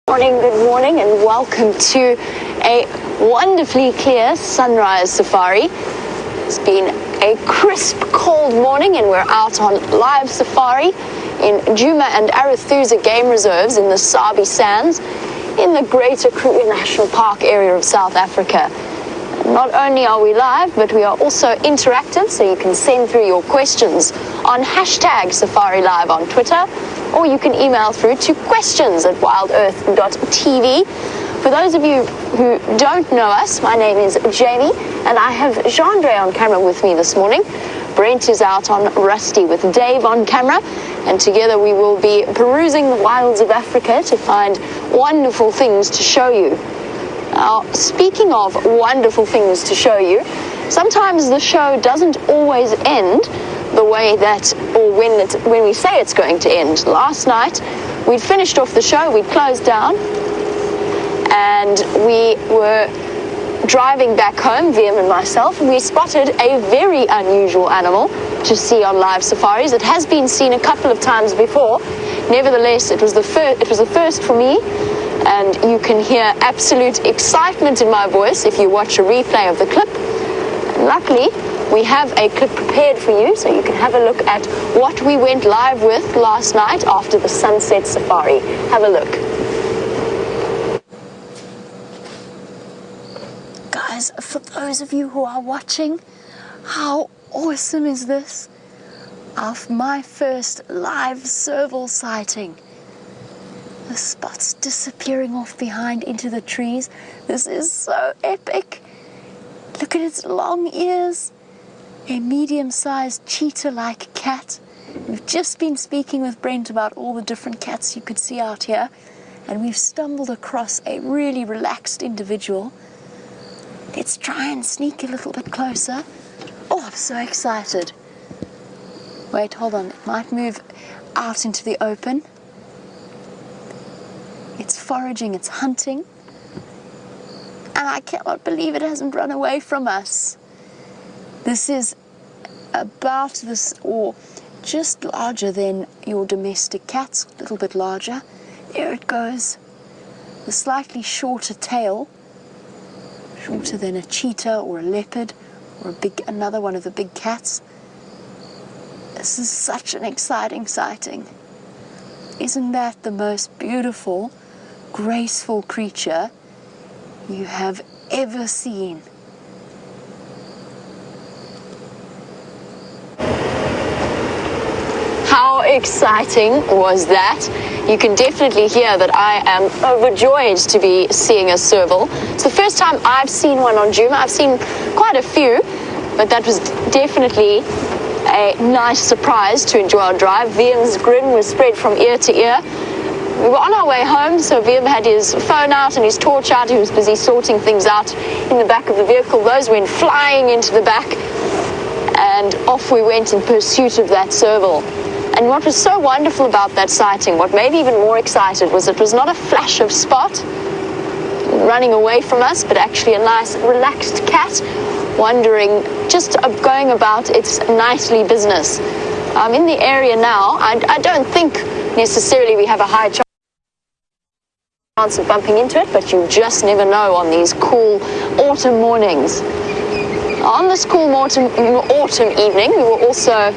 Good morning, and welcome to a wonderfully clear sunrise safari. It's been a crisp, cold morning, and we're out on live safari in Djuma and Arathusa game reserves in the Sabi Sands in the Greater Kruger National Park area of South Africa. Not only are we live, but we are also interactive, so you can send through your questions on #SafariLive on Twitter, or you can email through to questions@WildEarth.tv. For those of you who don't know us, my name is Jamie, and I have Jean-Dre on camera with me this morning. Brent is out on Rusty with Dave on camera, and together we will be perusing the wilds of Africa to find wonderful things to show you. Now, speaking of wonderful things to show you, sometimes the show doesn't always end the way that, or when we say it's going to end. Last night, we'd finished off the show, we'd closed down, and we were driving back home, VM and myself, and we spotted a very unusual animal to see on live safaris. It has been seen a couple of times before. Nevertheless, it was the first for me, and you can hear absolute excitement in my voice if you watch a replay of the clip. And luckily, we have a clip prepared for you, so you can have a look at what we went live with last night after the sunset safari. Have a look. Guys, for those of you who are watching, how awesome is this? My first live serval sighting. The spots disappearing off behind into the trees. This is so epic. Look at its long ears. A medium-sized cheetah-like cat. We've just been speaking with Brent about all the different cats you could see out here, and we've stumbled across a really relaxed individual. Let's try and sneak a little bit closer. Oh, I'm so excited. Wait, hold on. It might move out into the open. It's foraging, it's hunting. And I cannot believe it hasn't run away from us. This is about this, or just larger than your domestic cats, a little bit larger. There it goes. The slightly shorter tail, shorter than a cheetah or a leopard or another one of the big cats. This is such an exciting sighting. Isn't that the most beautiful, graceful creature you have ever seen? How exciting was that? You can definitely hear that I am overjoyed to be seeing a serval. It's the first time I've seen one on Djuma. I've seen quite a few, but that was definitely a nice surprise to enjoy our drive. VM's grin was spread from ear to ear. We were on our way home, so VM had his phone out and his torch out. He was busy sorting things out in the back of the vehicle. Those went flying into the back, and off we went in pursuit of that serval. And what was so wonderful about that sighting, what made me even more excited, was it was not a flash of spot running away from us, but actually a nice relaxed cat wandering, just going about its nightly business. I'm in the area now. I don't think necessarily we have a high chance of bumping into it, but you just never know on these cool autumn mornings. On this cool autumn evening, we were also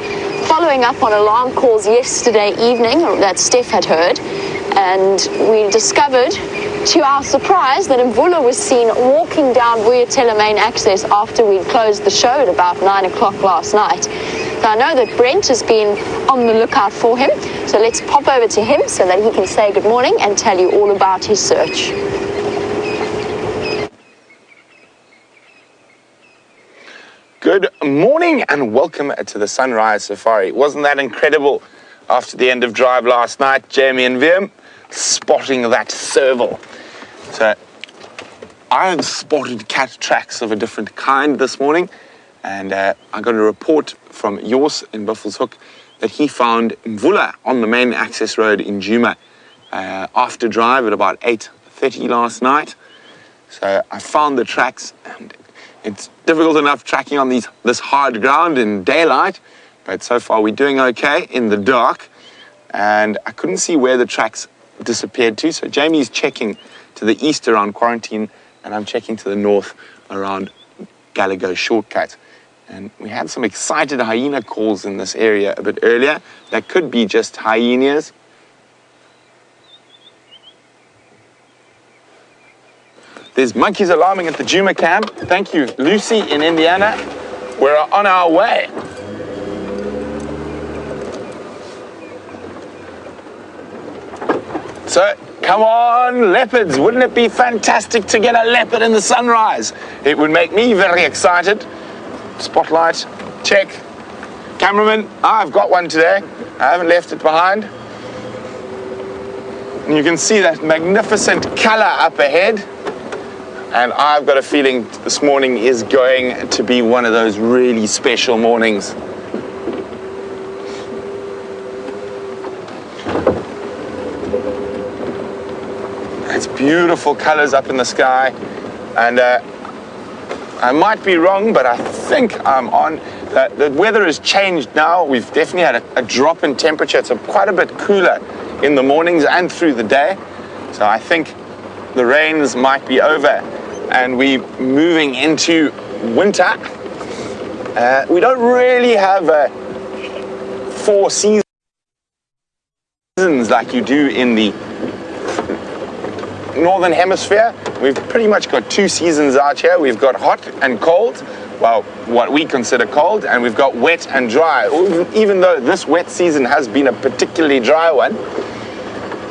following up on alarm calls yesterday evening that Steph had heard, and we discovered, to our surprise, that Mvula was seen walking down Vuyatela main access after we'd closed the show at about 9 o'clock last night. So I know that Brent has been on the lookout for him, so let's pop over to him so that he can say good morning and tell you all about his search. Good morning and welcome to the Sunrise Safari. Wasn't that incredible after the end of drive last night, Jamie and VM, spotting that serval? So I've spotted cat tracks of a different kind this morning, and I got a report from Jos in Buffelshoek that he found Mvula on the main access road in Djuma after drive at about 8:30 last night. So I found the tracks, and it's difficult enough tracking on this hard ground in daylight, but so far we're doing okay in the dark. And I couldn't see where the tracks disappeared to. So Jamie's checking to the east around Quarantine, and I'm checking to the north around Gallagher Shortcut. And we had some excited hyena calls in this area a bit earlier. That could be just hyenas. There's monkeys alarming at the Djuma camp. Thank you, Lucy in Indiana. We're on our way. So, come on, leopards. Wouldn't it be fantastic to get a leopard in the sunrise? It would make me very excited. Spotlight, check. Cameraman, I've got one today. I haven't left it behind. And you can see that magnificent color up ahead. And I've got a feeling this morning is going to be one of those really special mornings. It's beautiful colors up in the sky. And I might be wrong, but I think I'm on. The weather has changed now. We've definitely had a drop in temperature. It's quite a bit cooler in the mornings and through the day. So I think the rains might be over and we're moving into winter. We don't really have 4 seasons like you do in the Northern Hemisphere. We've pretty much got 2 seasons out here. We've got hot and cold, well, what we consider cold, and we've got wet and dry, even though this wet season has been a particularly dry one.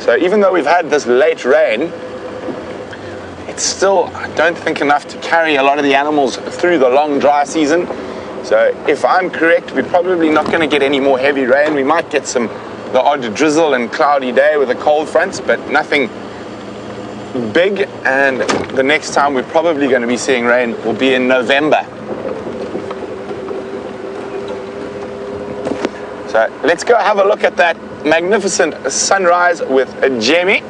So even though we've had this late rain, it's still, I don't think, enough to carry a lot of the animals through the long dry season. So if I'm correct, we're probably not going to get any more heavy rain. We might get the odd drizzle and cloudy day with the cold fronts, but nothing big. And the next time we're probably going to be seeing rain will be in November. So let's go have a look at that magnificent sunrise with Jamie.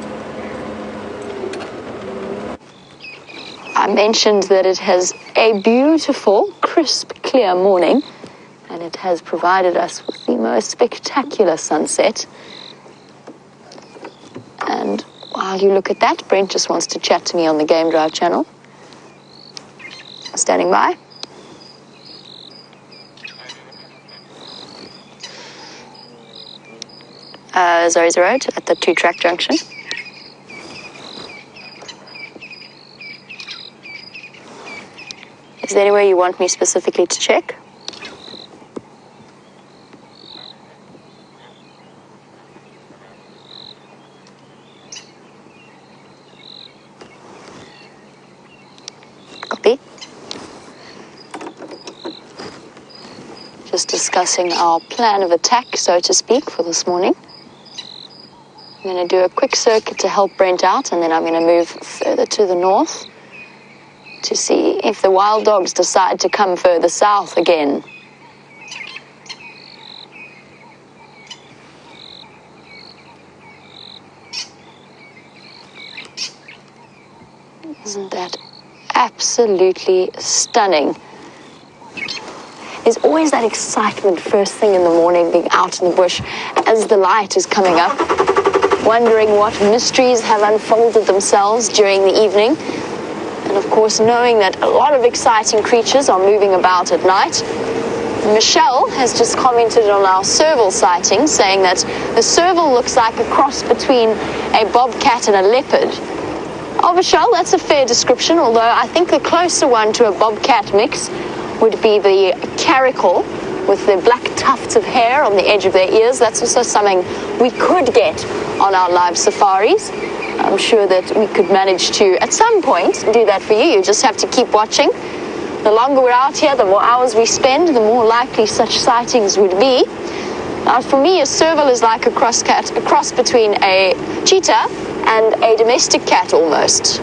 I mentioned that it has a beautiful, crisp, clear morning, and it has provided us with the most spectacular sunset. And while you look at that, Brent just wants to chat to me on the Game Drive channel. Standing by. Zoe's Road at the 2-track junction. Is there anywhere you want me specifically to check? Copy. Just discussing our plan of attack, so to speak, for this morning. I'm going to do a quick circuit to help Brent out, and then I'm going to move further to the north to see if the wild dogs decide to come further south again. Isn't that absolutely stunning? There's always that excitement first thing in the morning, being out in the bush as the light is coming up, wondering what mysteries have unfolded themselves during the evening. And of course, knowing that a lot of exciting creatures are moving about at night. Michelle has just commented on our serval sighting, saying that the serval looks like a cross between a bobcat and a leopard. Oh, Michelle, that's a fair description, although I think the closer one to a bobcat mix would be the caracal with the black tufts of hair on the edge of their ears. That's also something we could get on our live safaris. I'm sure that we could manage to, at some point, do that for you. You just have to keep watching. The longer we're out here, the more hours we spend, the more likely such sightings would be. Now, for me, a serval is like a cross between a cheetah and a domestic cat almost.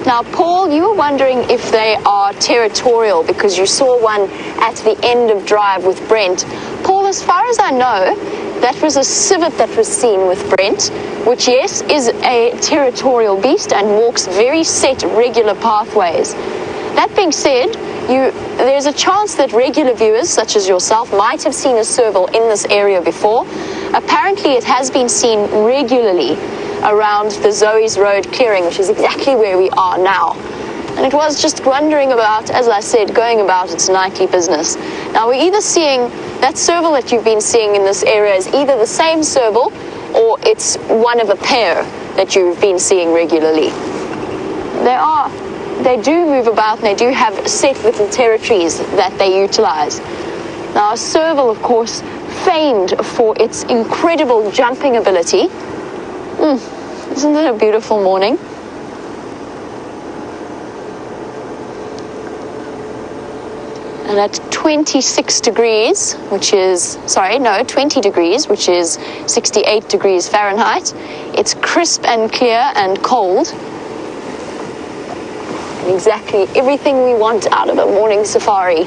Now, Paul, you were wondering if they are territorial because you saw one at the end of drive with Brent. Paul, as far as I know, that was a civet that was seen with Brent, which, yes, is a territorial beast and walks very set, regular pathways. That being said, there's a chance that regular viewers, such as yourself, might have seen a serval in this area before. Apparently, it has been seen regularly around the Zoe's Road clearing, which is exactly where we are now. And it was just wandering about, as I said, going about its nightly business. Now, we're either seeing that serval that you've been seeing in this area is either the same serval or it's one of a pair that you've been seeing regularly. They do move about and they do have set little territories that they utilize. Now, a serval, of course, famed for its incredible jumping ability. Isn't it a beautiful morning? And at 26 degrees, 20 degrees, which is 68 degrees Fahrenheit, it's crisp and clear and cold. And exactly everything we want out of a morning safari.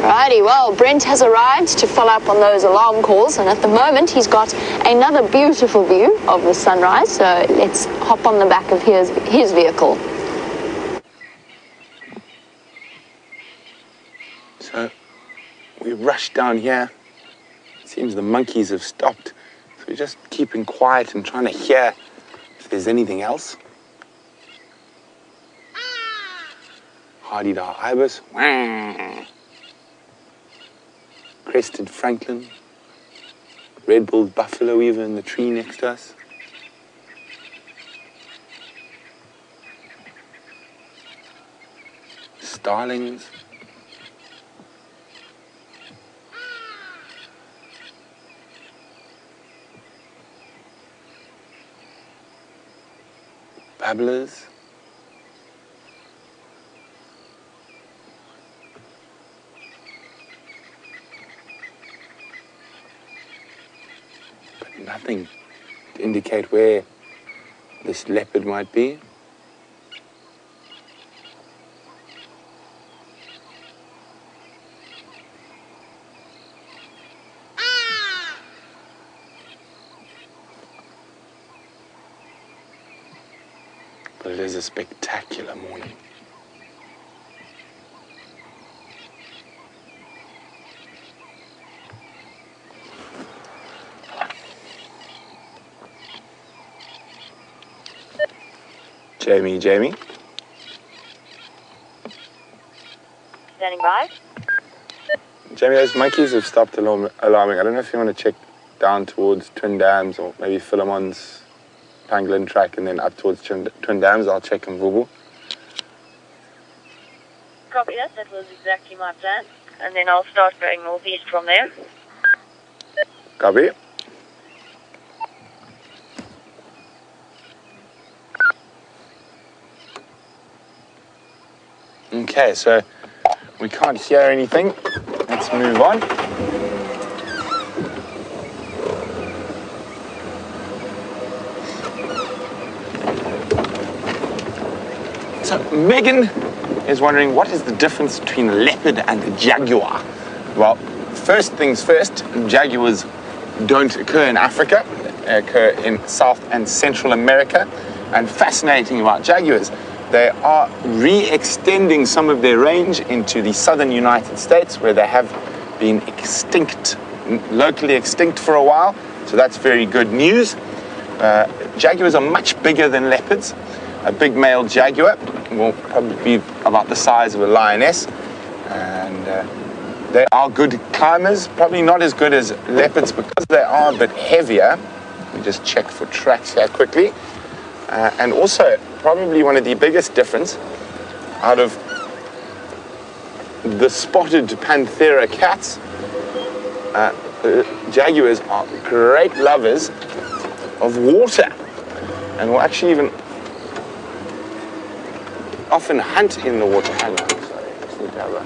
Alrighty, well, Brent has arrived to follow up on those alarm calls, and at the moment he's got another beautiful view of the sunrise, so let's hop on the back of his vehicle. So we rushed down here. It seems the monkeys have stopped, so we're just keeping quiet and trying to hear if there's anything else. Hardy-dar ibis. Crested francolin, red-billed buffalo weaver in the tree next to us. Starlings. Babblers. Nothing to indicate where this leopard might be. But it is a spectacular morning. Jamie. Standing by. Jamie, those monkeys have stopped alarming. I don't know if you want to check down towards Twin Dams or maybe Philemon's Pangolin track and then up towards Twin Dams. I'll check in Vubu. Copy that. That was exactly my plan. And then I'll start going northeast from there. Copy. Okay, so we can't hear anything. Let's move on. So Megan is wondering, what is the difference between a leopard and a jaguar? Well, first things first, jaguars don't occur in Africa. They occur in South and Central America. And fascinating about jaguars, they are re-extending some of their range into the southern United States, where they have been extinct, locally extinct for a while. So that's very good news. Jaguars are much bigger than leopards. A big male jaguar will probably be about the size of a lioness. And they are good climbers, probably not as good as leopards because they are a bit heavier. Let me just check for tracks here quickly. And also, probably one of the biggest difference out of the spotted Panthera cats, jaguars are great lovers of water and will actually even often hunt in the water. Hang on, sorry, I just need to have a...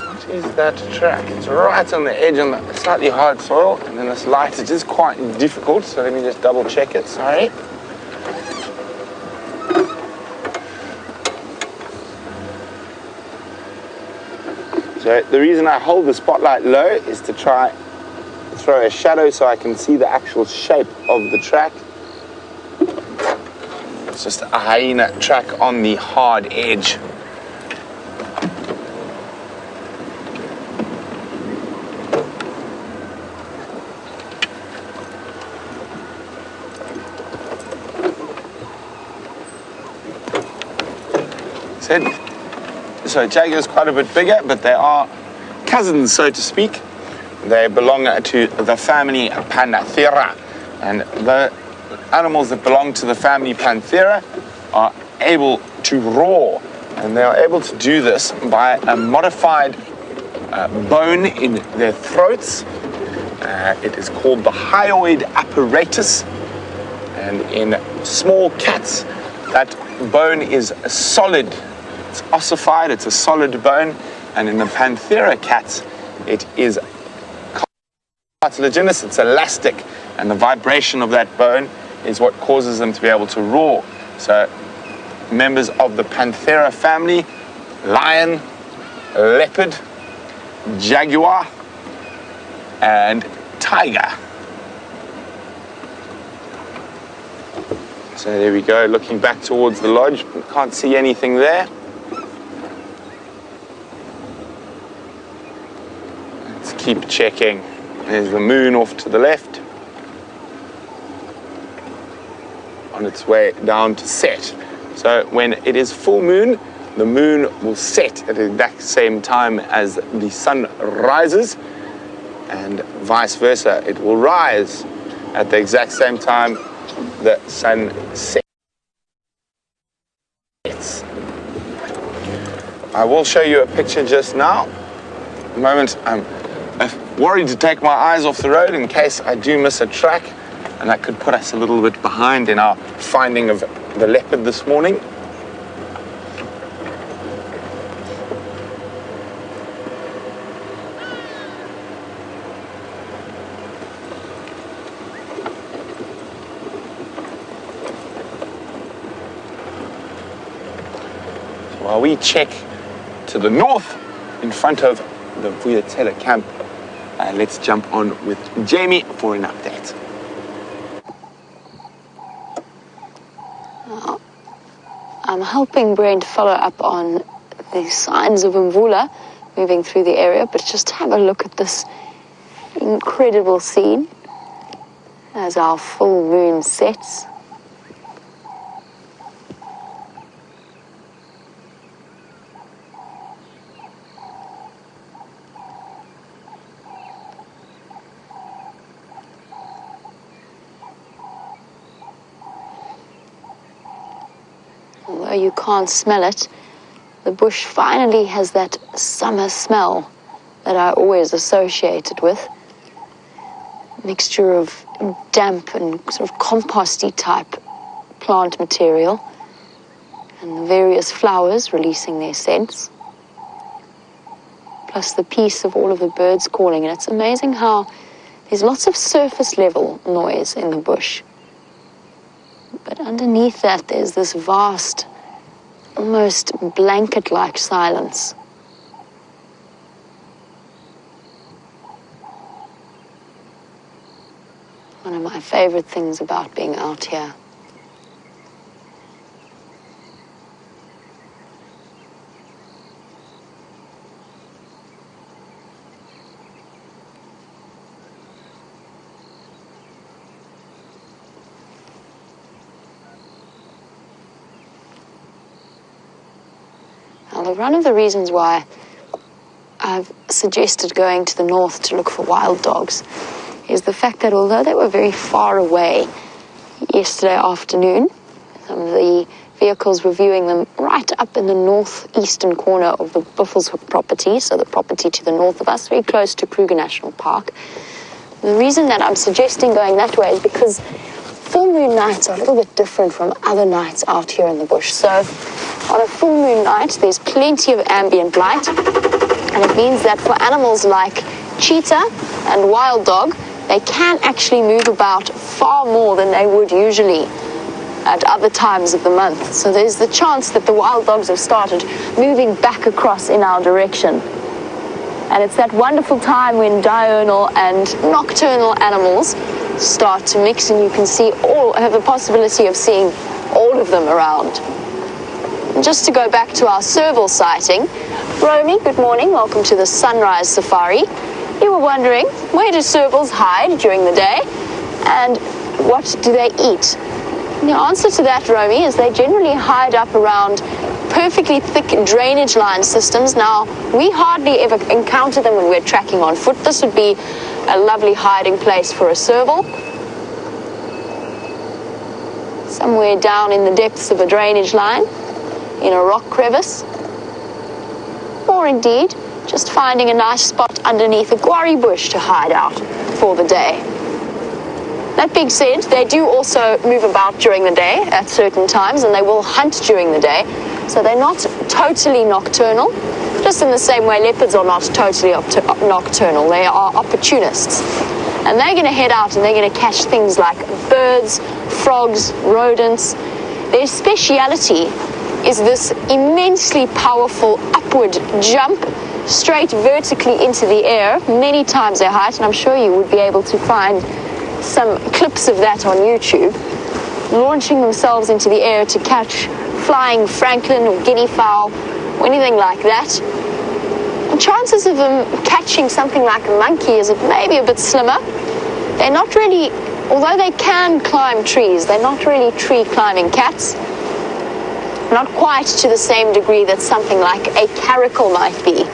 What is that track? It's right on the edge on the slightly hard soil, and then this light, it is quite difficult, so let me just double check it, sorry. So the reason I hold the spotlight low is to try throw a shadow so I can see the actual shape of the track. It's just a hyena track on the hard edge. So Jaguar is quite a bit bigger, but they are cousins, so to speak. They belong to the family Panthera, and the animals that belong to the family Panthera are able to roar, and they are able to do this by a modified bone in their throats. It is called the hyoid apparatus, and in small cats that bone is solid. It's ossified, it's a solid bone, and in the Panthera cats, it is cartilaginous, it's elastic, and the vibration of that bone is what causes them to be able to roar. So, members of the Panthera family: lion, leopard, jaguar, and tiger. So there we go, looking back towards the lodge, can't see anything there. Keep checking. There's the moon off to the left on its way down to set. So when it is full moon, the moon will set at the exact same time as the sun rises, and vice versa. It will rise at the exact same time the sun sets. I will show you a picture just now. At the moment, I'm worried to take my eyes off the road in case I do miss a track, and that could put us a little bit behind in our finding of the leopard this morning. So while we check to the north in front of the WildEarthTV camp, let's jump on with Jamie for an update. I'm helping Brent follow up on the signs of Mvula moving through the area, but just have a look at this incredible scene as our full moon sets. Although you can't smell it, the bush finally has that summer smell that I always associate it with. A mixture of damp and sort of composty type plant material, and the various flowers releasing their scents, plus the peace of all of the birds calling. And it's amazing how there's lots of surface level noise in the bush, but underneath that there's this vast, almost blanket-like silence. One of my favorite things about being out here. Now, one of the reasons why I've suggested going to the north to look for wild dogs is the fact that although they were very far away yesterday afternoon, some of the vehicles were viewing them right up in the northeastern corner of the Buffelshoek property, so the property to the north of us, very close to Kruger National Park. The reason that I'm suggesting going that way is because full moon nights are a little bit different from other nights out here in the bush. So on a full moon night, there's plenty of ambient light, and it means that for animals like cheetah and wild dog, they can actually move about far more than they would usually at other times of the month. So there's the chance that the wild dogs have started moving back across in our direction. And it's that wonderful time when diurnal and nocturnal animals start to mix, and you can have the possibility of seeing all of them around. And just to go back to our serval sighting, Romy, good morning, welcome to the Sunrise Safari. You were wondering, where do servals hide during the day, and what do they eat? And the answer to that, Romy, is they generally hide up around perfectly thick drainage line systems. Now, we hardly ever encounter them when we're tracking on foot. This would be a lovely hiding place for a serval. Somewhere down in the depths of a drainage line, in a rock crevice, or indeed just finding a nice spot underneath a guarri bush to hide out for the day. That being said, they do also move about during the day at certain times, and they will hunt during the day, so they're not totally nocturnal, just in the same way leopards are not totally nocturnal. They are opportunists, and they're going to head out and they're going to catch things like birds, frogs, rodents. Their speciality is this immensely powerful upward jump straight vertically into the air, many times their height, and I'm sure you would be able to find some clips of that on YouTube, launching themselves into the air to catch flying francolin or guinea fowl or anything like that. And chances of them catching something like a monkey is maybe a bit slimmer. They're not really, although they can climb trees, they're not really tree climbing cats. Not quite to the same degree that something like a caracal might be.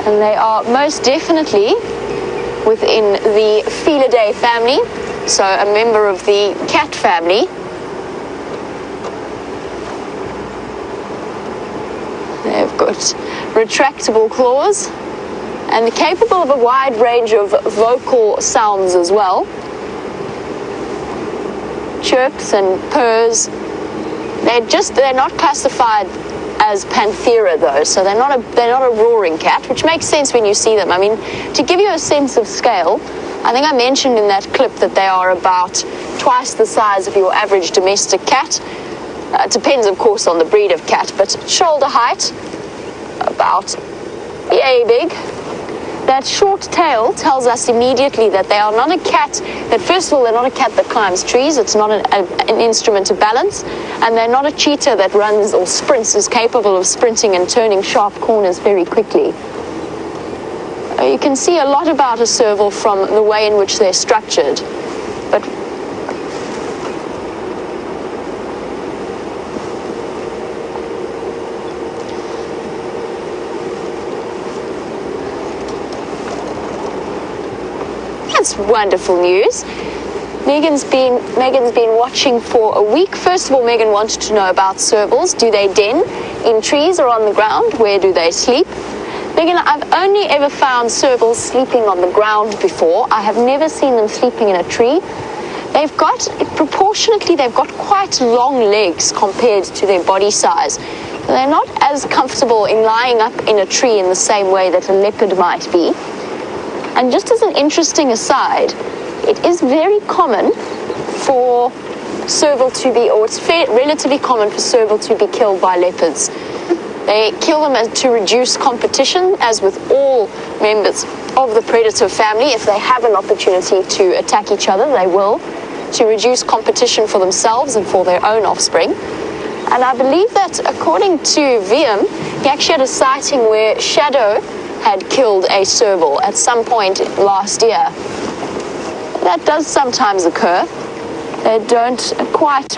And they are most definitely within the Felidae family, so a member of the cat family. They've got retractable claws, and they're capable of a wide range of vocal sounds as well. Chirps and purrs. They're not classified as Panthera though, so they're not a roaring cat, which makes sense when you see them. I mean, to give you a sense of scale, I think I mentioned in that clip that they are about twice the size of your average domestic cat. It depends, of course, on the breed of cat, but shoulder height, about yay big. That short tail tells us immediately that they are not a cat, that first of all, they're not a cat that climbs trees. It's not an instrument of balance. And they're not a cheetah that runs or sprints, is capable of sprinting and turning sharp corners very quickly. You can see a lot about a serval from the way in which they're structured. But that's wonderful news. Megan's been watching for a week. First of all, Megan wanted to know about servals. Do they den in trees or on the ground? Where do they sleep? Megan, I've only ever found servals sleeping on the ground before. I have never seen them sleeping in a tree. Proportionately, they've got quite long legs compared to their body size. They're not as comfortable in lying up in a tree in the same way that a leopard might be. And just as an interesting aside, it is very common for serval to be, or it's relatively common for serval to be killed by leopards. They kill them to reduce competition, as with all members of the predator family. If they have an opportunity to attack each other, they will, to reduce competition for themselves and for their own offspring. And I believe that, according to VM, he actually had a sighting where Shadow had killed a serval at some point last year. That does sometimes occur. They don't quite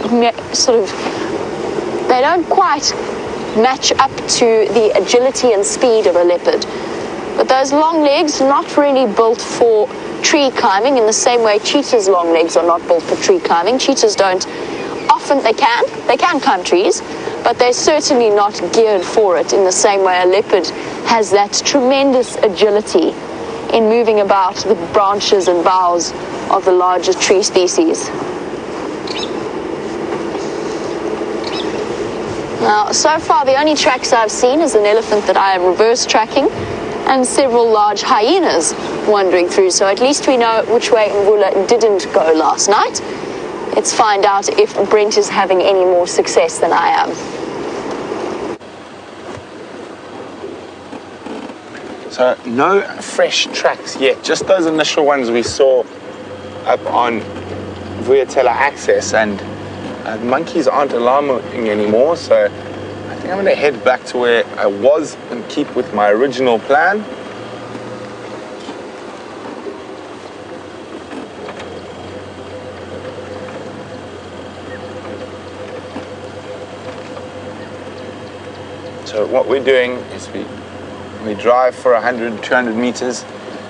match up to the agility and speed of a leopard. But those long legs are not really built for tree climbing in the same way cheetahs' long legs are not built for tree climbing. Cheetahs don't often, they can climb trees, but they're certainly not geared for it in the same way a leopard has that tremendous agility in moving about the branches and boughs of the larger tree species. Now, so far the only tracks I've seen is an elephant that I am reverse tracking and several large hyenas wandering through, so at least we know which way Mvula didn't go last night. Let's find out if Brent is having any more success than I am. So no fresh tracks yet, just those initial ones we saw up on Vuyatela Access, and the monkeys aren't alarming anymore, so I think I'm going to head back to where I was and keep with my original plan. So what we're doing is we drive for 100, 200 meters,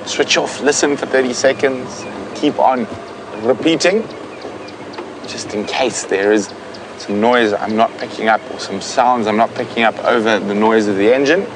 switch off, listen for 30 seconds, and keep on repeating, just in case there is some noise I'm not picking up or some sounds I'm not picking up over the noise of the engine.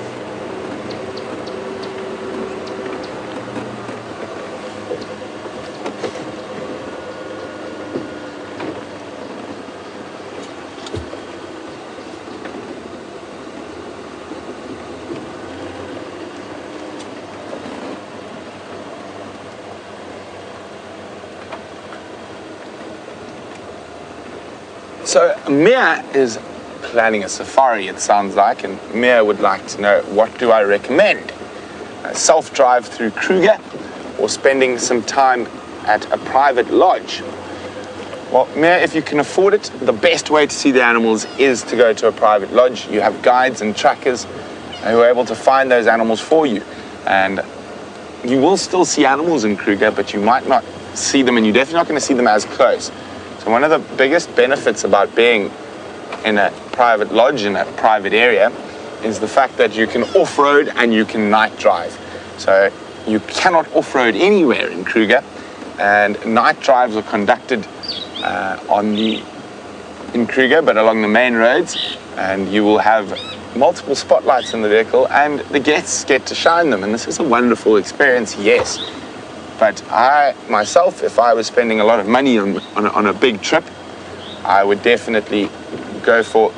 So Mia is planning a safari, it sounds like, and Mia would like to know, what do I recommend? A self-drive through Kruger or spending some time at a private lodge? Well, Mia, if you can afford it, the best way to see the animals is to go to a private lodge. You have guides and trackers who are able to find those animals for you. And you will still see animals in Kruger, but you might not see them, and you're definitely not going to see them as close. So one of the biggest benefits about being in a private lodge in a private area is the fact that you can off-road and you can night drive. So you cannot off-road anywhere in Kruger, and night drives are conducted in Kruger, but along the main roads, and you will have multiple spotlights in the vehicle, and the guests get to shine them, and this is a wonderful experience, yes. But I, myself, if I was spending a lot of money on a big trip, I would definitely go for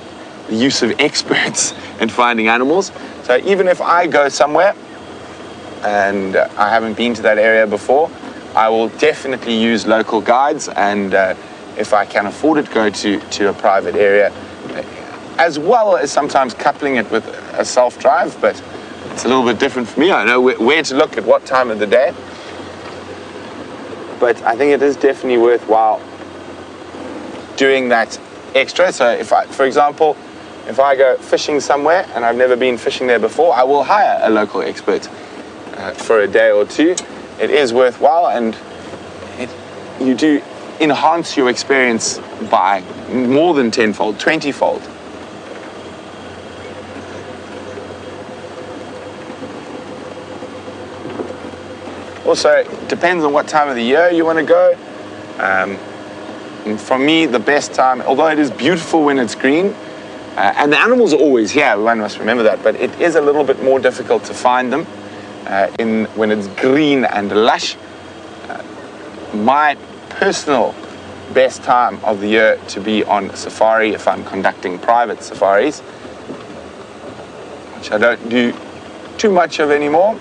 the use of experts in finding animals. So even if I go somewhere and I haven't been to that area before, I will definitely use local guides, and if I can afford it, go to a private area, as well as sometimes coupling it with a self-drive, but it's a little bit different for me. I know where to look at what time of the day. But I think it is definitely worthwhile doing that extra. So if for example, if I go fishing somewhere and I've never been fishing there before, I will hire a local expert for a day or two. It is worthwhile, and you do enhance your experience by more than 10-fold, 20-fold. Also, it depends on what time of the year you want to go. For me, the best time, although it is beautiful when it's green, and the animals are always here, one must remember that, but it is a little bit more difficult to find them when it's green and lush. My personal best time of the year to be on safari, if I'm conducting private safaris, which I don't do too much of anymore,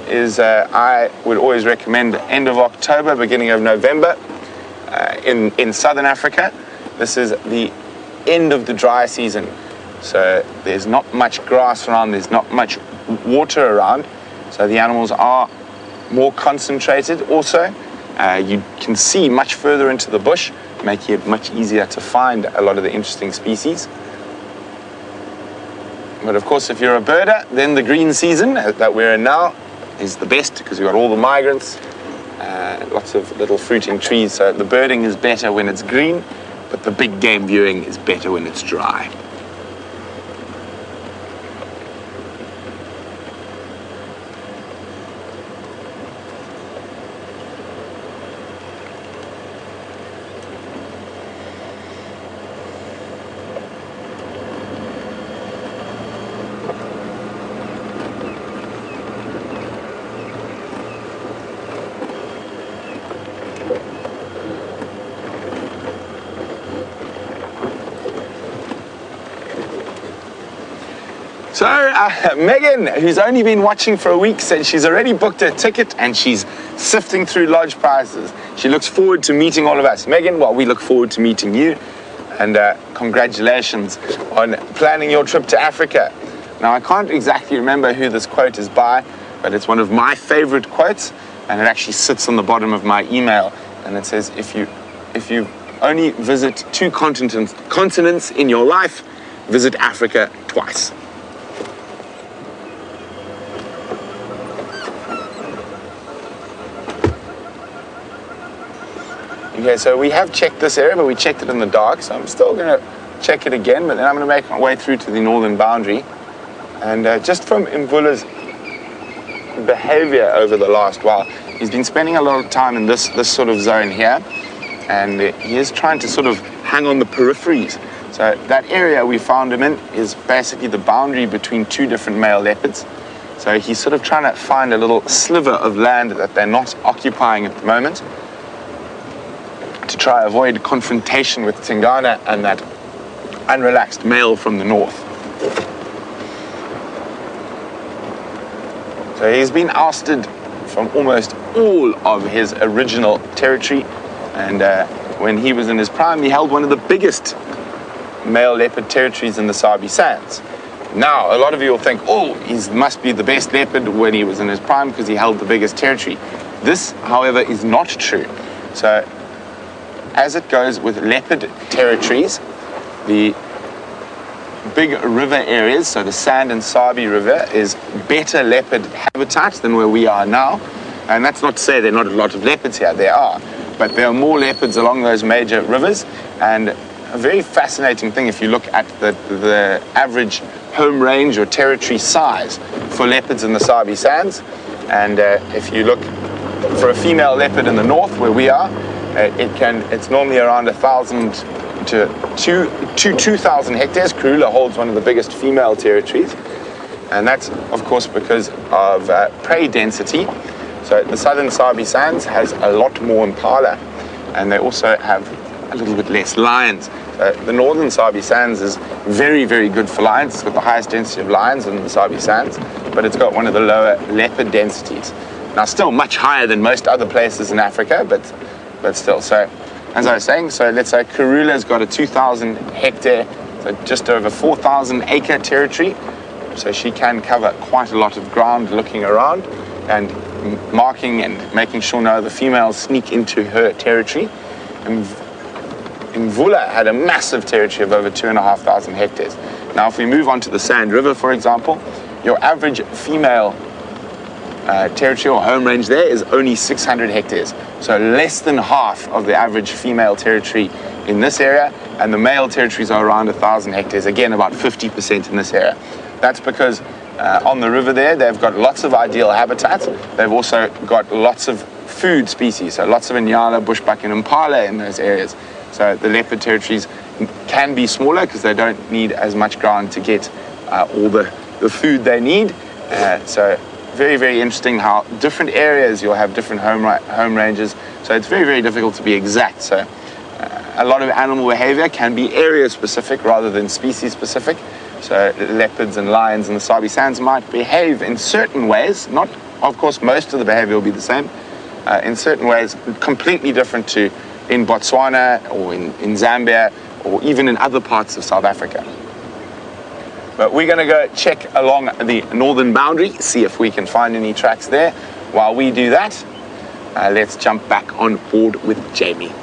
is I would always recommend the end of October, beginning of November in southern Africa. This is the end of the dry season, so there's not much grass around, there's not much water around, so the animals are more concentrated. Also, you can see much further into the bush, making it much easier to find a lot of the interesting species. But of course, if you're a birder, then the green season that we're in now is the best, because you've got all the migrants, lots of little fruiting trees. So the birding is better when it's green, but the big game viewing is better when it's dry. So Megan, who's only been watching for a week, said she's already booked her ticket and she's sifting through lodge prices. She looks forward to meeting all of us. Megan, well, we look forward to meeting you, and congratulations on planning your trip to Africa. Now, I can't exactly remember who this quote is by, but it's one of my favorite quotes, and it actually sits on the bottom of my email, and it says, if you only visit 2 continents in your life, visit Africa twice. Okay, so we have checked this area, but we checked it in the dark, so I'm still going to check it again, but then I'm going to make my way through to the northern boundary. And just from Mvula's behavior over the last while, he's been spending a lot of time in this sort of zone here, and he is trying to sort of hang on the peripheries. So that area we found him in is basically the boundary between 2 different male leopards. So he's sort of trying to find a little sliver of land that they're not occupying at the moment, to try avoid confrontation with Tingana and that unrelaxed male from the north. So he's been ousted from almost all of his original territory, and when he was in his prime, he held one of the biggest male leopard territories in the Sabi Sands. Now, a lot of you will think, oh, he must be the best leopard when he was in his prime because he held the biggest territory. This, however, is not true. So, as it goes with leopard territories, the big river areas, so the Sand and Sabi River, is better leopard habitat than where we are now. And that's not to say there are not a lot of leopards here, there are. But there are more leopards along those major rivers. And a very fascinating thing, if you look at the average home range or territory size for leopards in the Sabi Sands, and if you look for a female leopard in the north where we are, it's normally around 1,000 to 2,000 hectares. Karula holds one of the biggest female territories, and that's of course because of prey density. So the southern Sabi Sands has a lot more impala, and they also have a little bit less lions. The northern Sabi Sands is very, very good for lions. It's got the highest density of lions in the Sabi Sands, but it's got one of the lower leopard densities. Now, still much higher than most other places in Africa, but still. So, as I was saying, so let's say Karula's got a 2,000 hectare, so just over 4,000 acre territory. So she can cover quite a lot of ground looking around and marking and making sure no other females sneak into her territory. And Mvula had a massive territory of over 2,500 hectares. Now, if we move on to the Sand River, for example, your average female territory or home range there is only 600 hectares. So less than half of the average female territory in this area, and the male territories are around 1,000 hectares, again about 50% in this area. That's because on the river there, they've got lots of ideal habitats. They've also got lots of food species, so lots of Inyala, bushbuck, and impala in those areas. So the leopard territories can be smaller because they don't need as much ground to get all the food they need. So very, very interesting how different areas you'll have different home ranges. So it's very, very difficult to be exact. So a lot of animal behavior can be area specific rather than species specific. So leopards and lions in the Sabi Sands might behave in certain ways, not, of course, most of the behavior will be the same, in certain ways completely different to in Botswana or in Zambia or even in other parts of South Africa. But we're going to go check along the northern boundary, see if we can find any tracks there. While we do that, let's jump back on board with Jamie.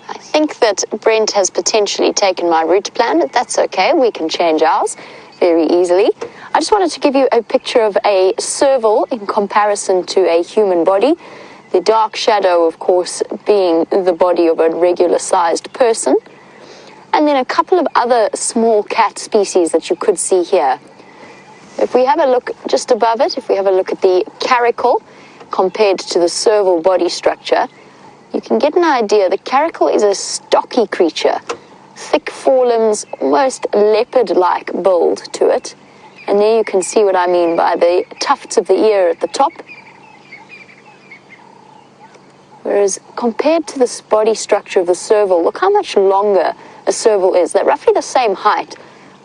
I think that Brent has potentially taken my route plan, but that's okay. We can change ours very easily. I just wanted to give you a picture of a serval in comparison to a human body. The dark shadow, of course, being the body of a regular-sized person. And then a couple of other small cat species that you could see here. If we have a look just above it, if we have a look at the caracal compared to the serval body structure, you can get an idea. The caracal is a stocky creature, thick forelimbs, almost leopard-like build to it. And there you can see what I mean by the tufts of the ear at the top. Whereas compared to this body structure of the serval, look how much longer a serval is. They're roughly the same height,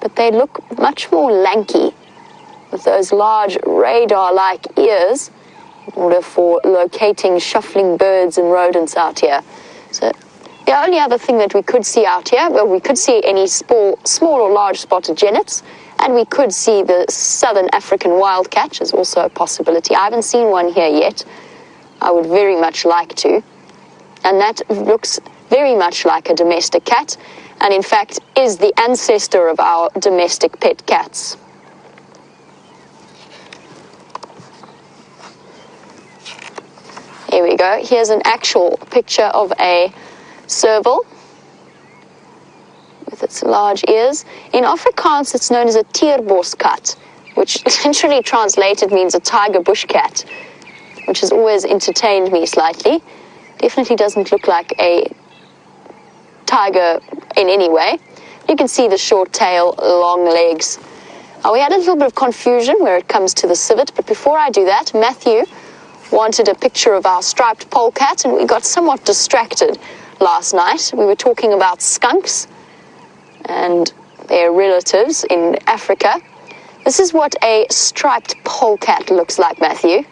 but they look much more lanky with those large radar-like ears in order for locating shuffling birds and rodents out here. So the only other thing that we could see out here, well, we could see any small or large spotted genets, and we could see the southern African wildcat, which is also a possibility. I haven't seen one here yet. I would very much like to. And that looks very much like a domestic cat, and in fact is the ancestor of our domestic pet cats. Here we go. Here's an actual picture of a serval with its large ears. In Afrikaans, it's known as a tierboskat, which literally translated means a tiger bush cat, which has always entertained me slightly. Definitely doesn't look like a tiger in any way. You can see the short tail, long legs. We had a little bit of confusion where it comes to the civet, but before I do that, Matthew wanted a picture of our striped polecat, and we got somewhat distracted last night. We were talking about skunks and their relatives in Africa. This is what a striped polecat looks like, Matthew.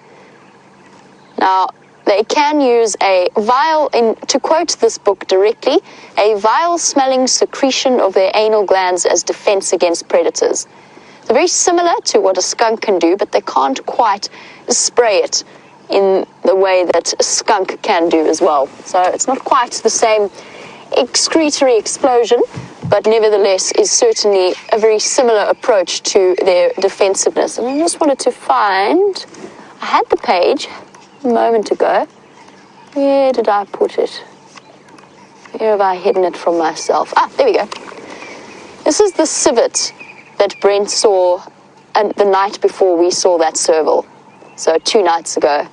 Now, they can use a vile, to quote this book directly, a vile-smelling secretion of their anal glands as defense against predators. They're very similar to what a skunk can do, but they can't quite spray it in the way that a skunk can do as well. So it's not quite the same excretory explosion, but nevertheless is certainly a very similar approach to their defensiveness. And I just wanted to find, I had the page a moment ago. Where did I put it? Where have I hidden it from myself? Ah, there we go. This is the civet that Brent saw the night before we saw that serval. So 2 nights ago.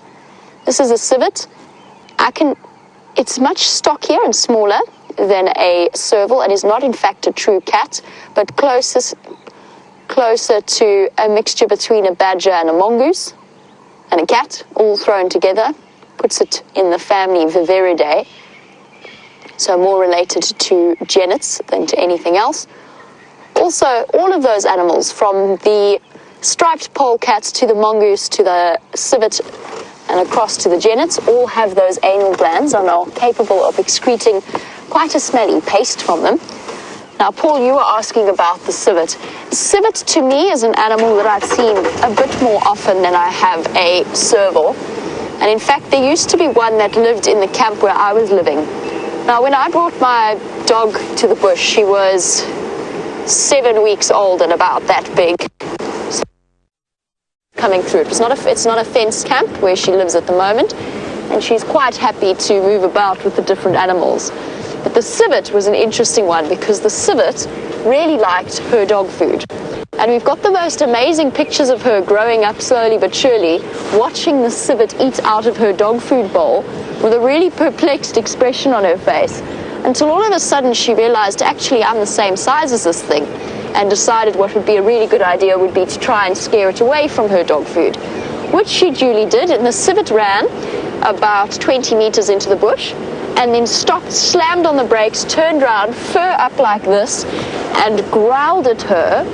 This is a civet. It's much stockier and smaller than a serval and is not in fact a true cat, but closer to a mixture between a badger and a mongoose and a cat, all thrown together. Puts it in the family Viveridae, so more related to genets than to anything else. Also, all of those animals, from the striped polecats to the mongoose to the civet and across to the genets, all have those anal glands and are capable of excreting quite a smelly paste from them. Now, Paul, you were asking about the civet. The civet, to me, is an animal that I've seen a bit more often than I have a serval. And in fact, there used to be one that lived in the camp where I was living. Now, when I brought my dog to the bush, she was 7 weeks old and about that big. So coming through. It's not a fenced camp where she lives at the moment, and she's quite happy to move about with the different animals. But the civet was an interesting one because the civet really liked her dog food. And we've got the most amazing pictures of her growing up slowly but surely, watching the civet eat out of her dog food bowl with a really perplexed expression on her face, until all of a sudden she realized, actually, I'm the same size as this thing, and decided what would be a really good idea would be to try and scare it away from her dog food, which she duly did. And the civet ran about 20 meters into the bush and then stopped, slammed on the brakes, turned around, fur up like this, and growled at her.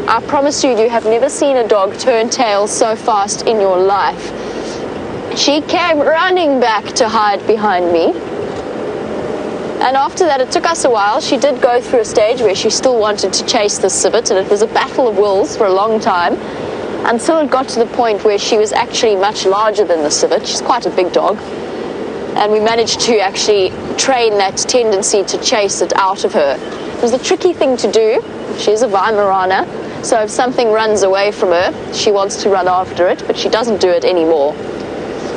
I promise you, you have never seen a dog turn tail so fast in your life. She came running back to hide behind me. And after that, it took us a while. She did go through a stage where she still wanted to chase the civet, and it was a battle of wills for a long time, until it got to the point where she was actually much larger than the civet. She's quite a big dog. And we managed to actually train that tendency to chase it out of her. It was a tricky thing to do. She's a Weimaraner. So if something runs away from her, she wants to run after it, but she doesn't do it anymore.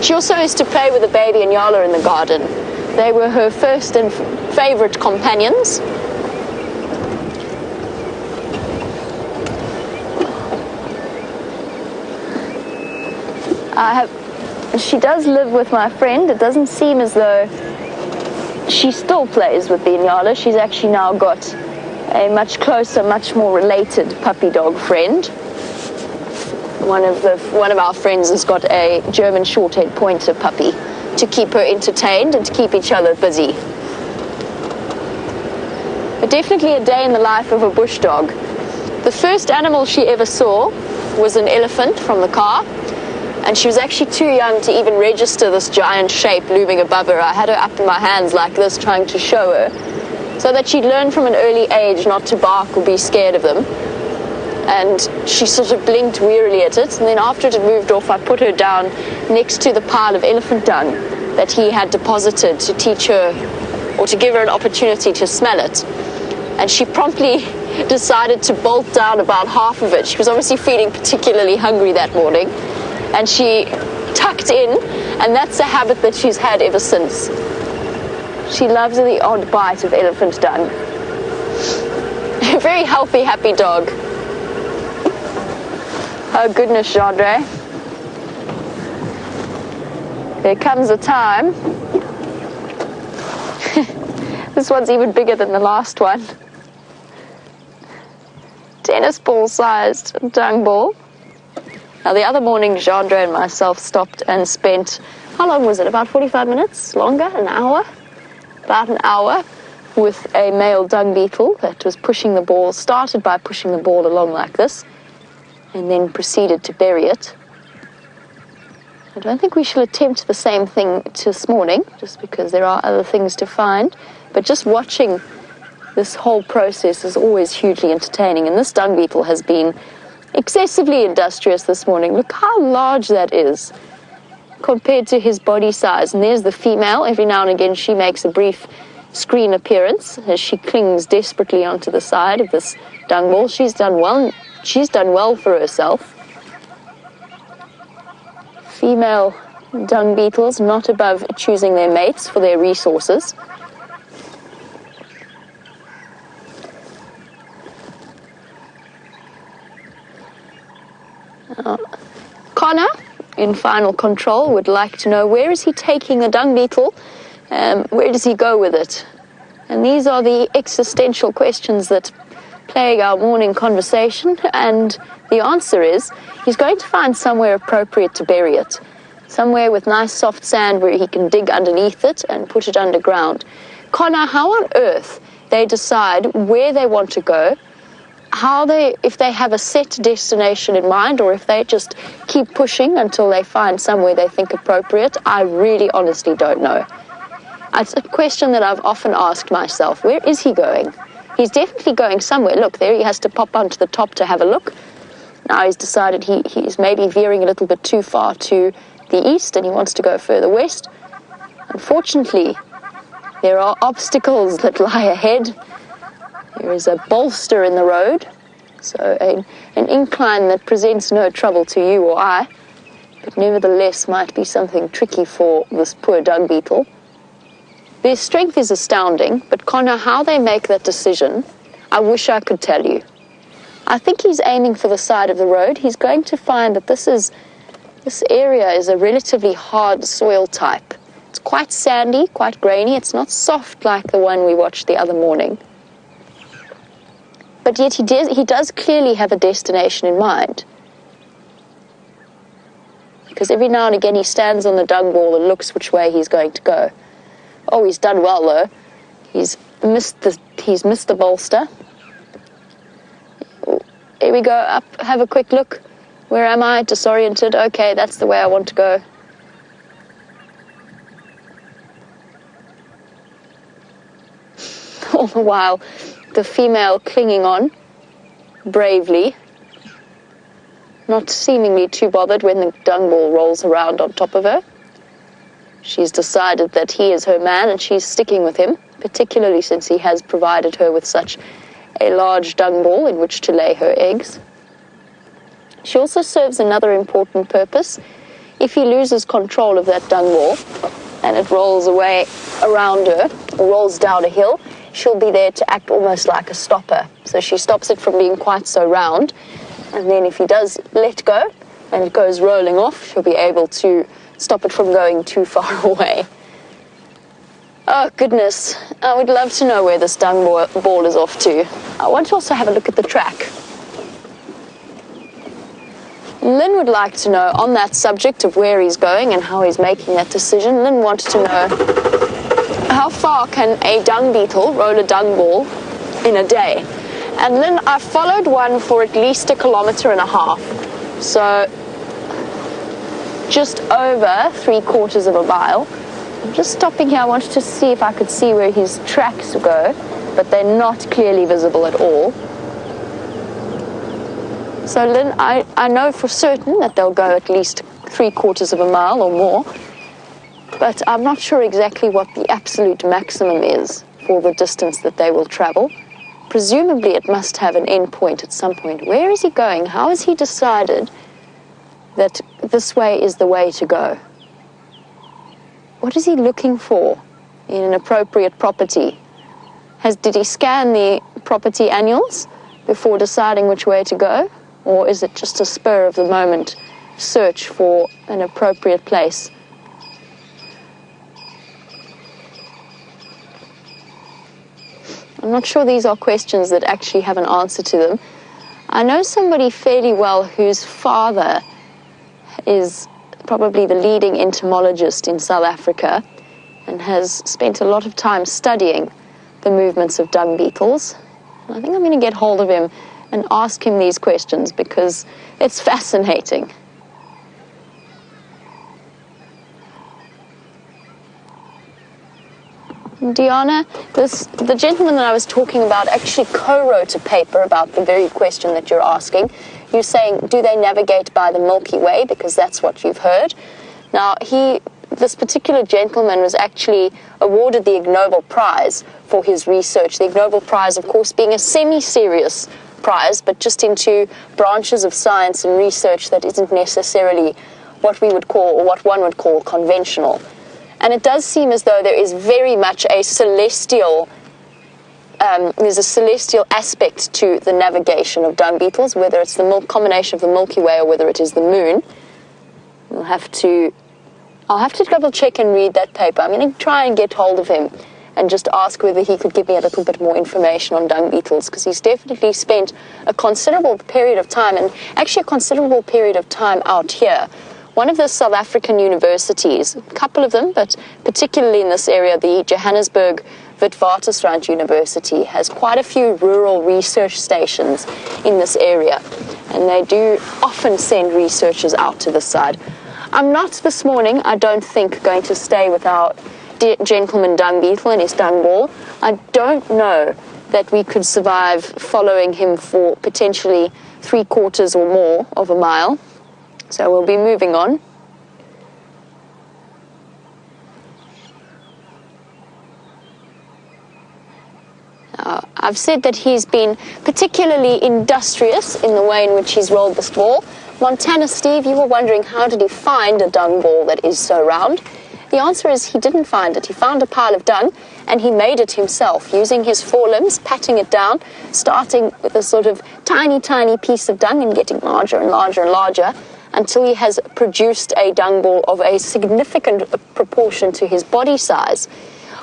She also used to play with the baby Inyala in the garden. They were her first and favorite companions. She does live with my friend. It doesn't seem as though she still plays with the Inyala. She's actually now got a much closer, much more related puppy dog friend. One of our friends has got a German short-haired pointer puppy to keep her entertained and to keep each other busy. But definitely a day in the life of a bush dog. The first animal she ever saw was an elephant from the car, and she was actually too young to even register this giant shape looming above her. I had her up in my hands like this, trying to show her, so that she'd learn from an early age not to bark or be scared of them. And she sort of blinked wearily at it, and then after it had moved off, I put her down next to the pile of elephant dung that he had deposited to teach her, or to give her an opportunity to smell it. And she promptly decided to bolt down about half of it. She was obviously feeling particularly hungry that morning, and she tucked in, and that's a habit that she's had ever since. She loves the odd bite of elephant dung. A very healthy, happy dog. Oh goodness, Jandre. There comes a time. This one's even bigger than the last one. Tennis ball sized dung ball. Now the other morning, Jandre and myself stopped and spent, how long was it? About 45 minutes? Longer? An hour? About an hour with a male dung beetle that was pushing the ball, started by pushing the ball along like this, and then proceeded to bury it. I don't think we shall attempt the same thing this morning, just because there are other things to find, but just watching this whole process is always hugely entertaining, and this dung beetle has been excessively industrious this morning. Look how large that is compared to his body size. And there's the female. Every now and again she makes a brief screen appearance as she clings desperately onto the side of this dung ball. She's done well for herself. Female dung beetles not above choosing their mates for their resources. Connor, in final control, would like to know, where is he taking the dung beetle? Where does he go with it? And these are the existential questions that plague our morning conversation, and the answer is he's going to find somewhere appropriate to bury it. Somewhere with nice soft sand where he can dig underneath it and put it underground. Connor, how on earth they decide where they want to go, if they have a set destination in mind, or if they just keep pushing until they find somewhere they think appropriate, I really honestly don't know. It's a question that I've often asked myself. Where is he going? He's definitely going somewhere. Look, there he has to pop onto the top to have a look. Now he's decided he's maybe veering a little bit too far to the east and he wants to go further west. Unfortunately, there are obstacles that lie ahead. There is a bolster in the road, so an incline that presents no trouble to you or I, but nevertheless might be something tricky for this poor dung beetle. Their strength is astounding, but Connor, how they make that decision, I wish I could tell you. I think he's aiming for the side of the road. He's going to find that this area is a relatively hard soil type. It's quite sandy, quite grainy. It's not soft like the one we watched the other morning. But yet he does clearly have a destination in mind. Because every now and again he stands on the dung ball and looks which way he's going to go. Oh, he's done well though. He's missed the bolster. Here we go, up, have a quick look. Where am I? Disoriented. Okay, that's the way I want to go. All the while, the female clinging on bravely, not seemingly too bothered when the dung ball rolls around on top of her. She's decided that he is her man and she's sticking with him, particularly since he has provided her with such a large dung ball in which to lay her eggs. She also serves another important purpose. If he loses control of that dung ball and it rolls away around her, or rolls down a hill, she'll be there to act almost like a stopper. So she stops it from being quite so round, and then if he does let go and it goes rolling off, she'll be able to stop it from going too far away. Oh goodness, I would love to know where this dung ball is off to. I want to also have a look at the track. Lynn would like to know, on that subject of where he's going and how he's making that decision, Lynn wanted to know, how far can a dung beetle roll a dung ball in a day? And then I followed one for at least 1.5 kilometers. So just over 3/4 of a mile. I'm just stopping here. I wanted to see if I could see where his tracks go, but they're not clearly visible at all. So Lynn, I know for certain that they'll go at least 3/4 of a mile or more, but I'm not sure exactly what the absolute maximum is for the distance that they will travel. Presumably it must have an end point at some point. Where is he going? How has he decided that this way is the way to go? What is he looking for in an appropriate property? Did he scan the property annuals before deciding which way to go? Or is it just a spur of the moment search for an appropriate place? I'm not sure these are questions that actually have an answer to them. I know somebody fairly well whose father is probably the leading entomologist in South Africa and has spent a lot of time studying the movements of dung beetles. I think I'm going to get hold of him and ask him these questions because it's fascinating. Diana, the gentleman that I was talking about actually co-wrote a paper about the very question that you're asking. You're saying, do they navigate by the Milky Way? Because that's what you've heard. Now, this particular gentleman was actually awarded the Ig Nobel Prize for his research. The Ig Nobel Prize, of course, being a semi-serious prize, but just into branches of science and research that isn't necessarily what we would call, or what one would call, conventional. And it does seem as though there is very much a celestial, there's a celestial aspect to the navigation of dung beetles, whether it's the combination of the Milky Way or whether it is the moon. I'll have to double check and read that paper. I'm going to try and get hold of him and just ask whether he could give me a little bit more information on dung beetles, because he's definitely spent a considerable period of time, and actually a considerable period of time out here. One of the South African universities, a couple of them, but particularly in this area, the Johannesburg Witwatersrand University, has quite a few rural research stations in this area, and they do often send researchers out to this side. I'm not this morning, I don't think, going to stay with our gentleman dung beetle and his dung ball. I don't know that we could survive following him for potentially 3/4 or more of a mile. So we'll be moving on. I've said that he's been particularly industrious in the way in which he's rolled this ball. Montana Steve, you were wondering how did he find a dung ball that is so round? The answer is he didn't find it. He found a pile of dung and he made it himself using his forelimbs, patting it down, starting with a sort of tiny, tiny piece of dung and getting larger and larger and larger, until he has produced a dung ball of a significant proportion to his body size.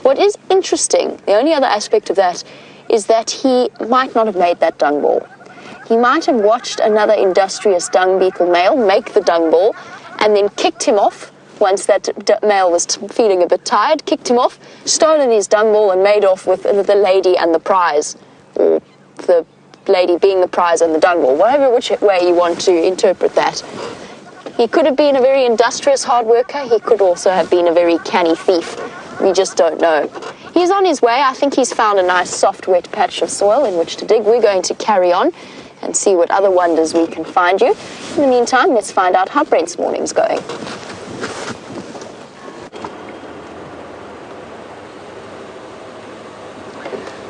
What is interesting, the only other aspect of that, is that he might not have made that dung ball. He might have watched another industrious dung beetle male make the dung ball and then kicked him off once that male was feeling a bit tired, kicked him off, stolen his dung ball and made off with the lady and the prize, or the lady being the prize and the dung ball, whatever which way you want to interpret that. He could have been a very industrious hard worker. He could also have been a very canny thief. We just don't know. He's on his way. I think he's found a nice soft wet patch of soil in which to dig. We're going to carry on and see what other wonders we can find you. In the meantime, let's find out how Brent's morning's going.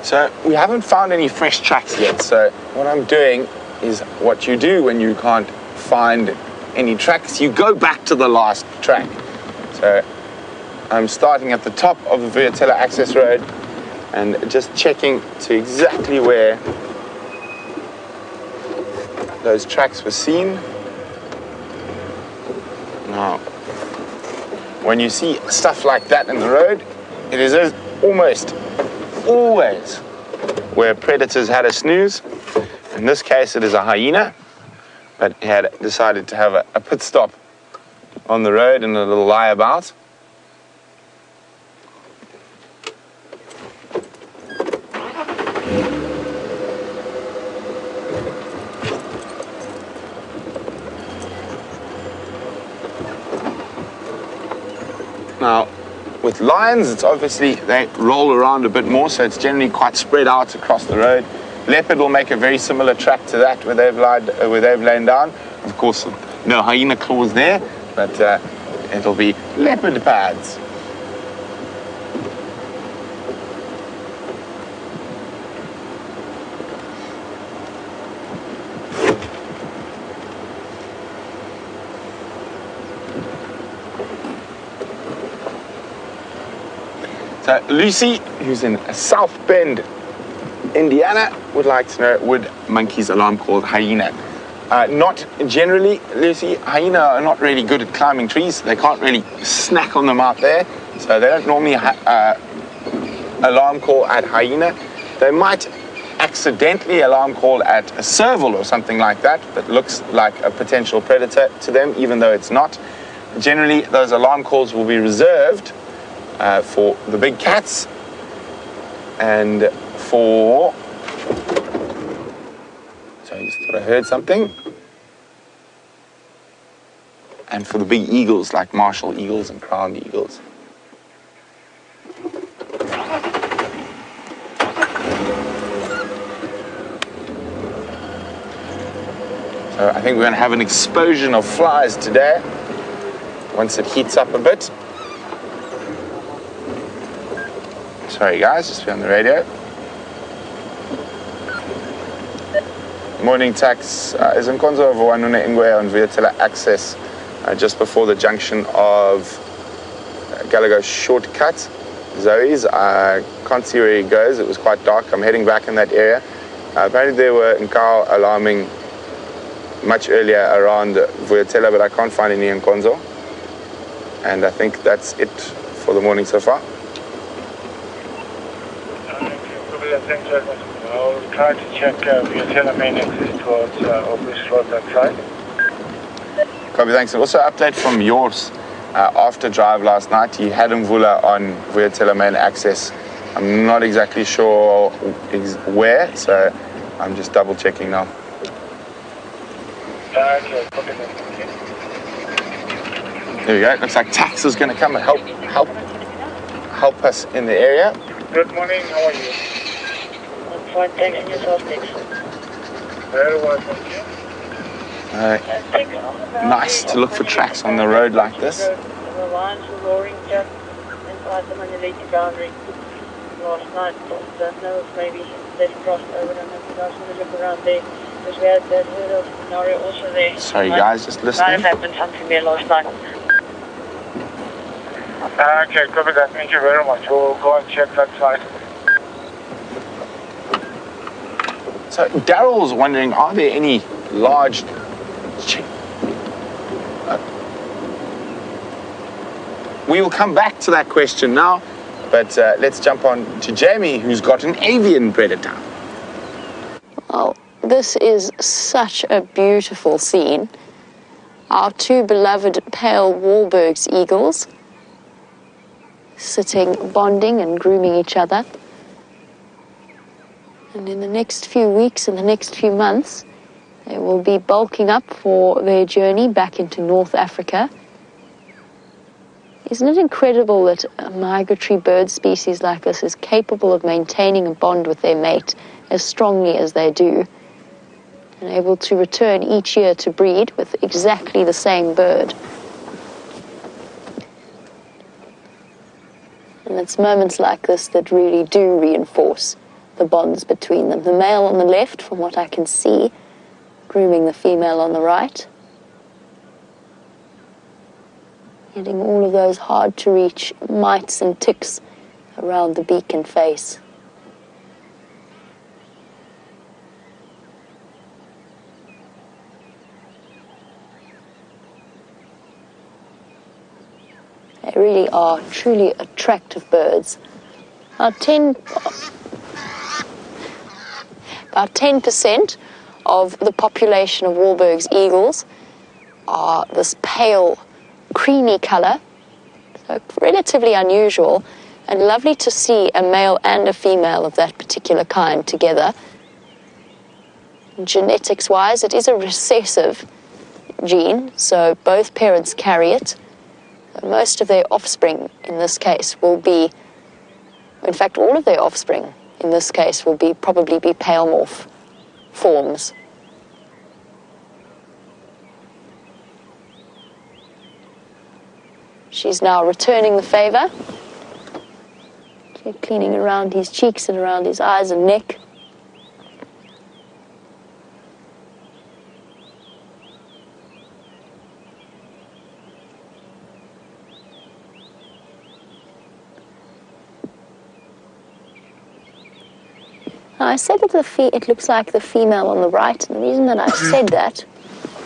So we haven't found any fresh tracks yet, so what I'm doing is what you do when you can't find any tracks. You go back to the last track. So I'm starting at the top of the Vuyatela access road and just checking to exactly where those tracks were seen. Now, when you see stuff like that in the road, it is almost always where predators had a snooze. In this case, it is a hyena, but he had decided to have a pit stop on the road and a little lie about. Now, with lions, it's obviously, they roll around a bit more, so it's generally quite spread out across the road. Leopard will make a very similar track to that where they've lain down. Of course, no hyena claws there, but it'll be leopard pads. So Lucy, who's in South Bend, Indiana, would like to know, would monkeys alarm called hyena? Not generally, Lucy. Hyena are not really good at climbing trees. They can't really snack on them out there, so they don't normally alarm call at hyena. They might accidentally alarm call at a serval or something like that looks like a potential predator to them, even though it's not. Generally, those alarm calls will be reserved for the big cats and for... So I just thought I heard something. And for the big eagles like martial eagles and crowned eagles. So I think we're going to have an explosion of flies today once it heats up a bit. Sorry guys, just be on the radio. Morning tax is Nkonzo of Wanuna Ingwe on Viatela access just before the junction of Gallagher shortcut. Zoe's, I can't see where he goes. It was quite dark. I'm heading back in that area. Apparently there were Nkau alarming much earlier around Viatela, but I can't find any Nkonzo. And I think that's it for the morning so far. I'll try to check Viatela main exit towards August Road that side. Copy, thanks. And also update from yours after drive last night. You had Mvula on Viatela main access. I'm not exactly sure where, so I'm just double checking now. Okay, copy that. There we go. Looks like tax is going to come and help us in the area. Good morning, how are you? I'm fine, thanks, and yourself, thanks. Very well, thank you. Nice to look for tracks on the road like this. The lions were roaring just inside the Manaliti boundary last night. Don't know if maybe they've crossed over. I don't know if you guys want to look around there. Because we had that little scenario also there. Sorry guys, just listening. Might have happened something there last night. Okay, copy that. Thank you very much. We'll go and check that side. So Daryl's wondering, are there any large... we will come back to that question now, but let's jump on to Jamie, who's got an avian predator. Well, this is such a beautiful scene. Our two beloved pale Wahlberg's eagles sitting, bonding and grooming each other. And in the next few weeks and the next few months, they will be bulking up for their journey back into North Africa. Isn't it incredible that a migratory bird species like this is capable of maintaining a bond with their mate as strongly as they do, and able to return each year to breed with exactly the same bird? And it's moments like this that really do reinforce the bonds between them. The male on the left, from what I can see, grooming the female on the right. Getting all of those hard-to-reach mites and ticks around the beak and face. They really are truly attractive birds. About 10% of the population of Wahlberg's eagles are this pale, creamy color, so relatively unusual, and lovely to see a male and a female of that particular kind together. Genetics-wise, it is a recessive gene, so both parents carry it. Most of their offspring in this case will be, in fact, all of their offspring in this case will be probably be pale morph forms. She's now returning the favor. She's cleaning around his cheeks and around his eyes and neck. Now, I said that it looks like the female on the right, and the reason that I said that...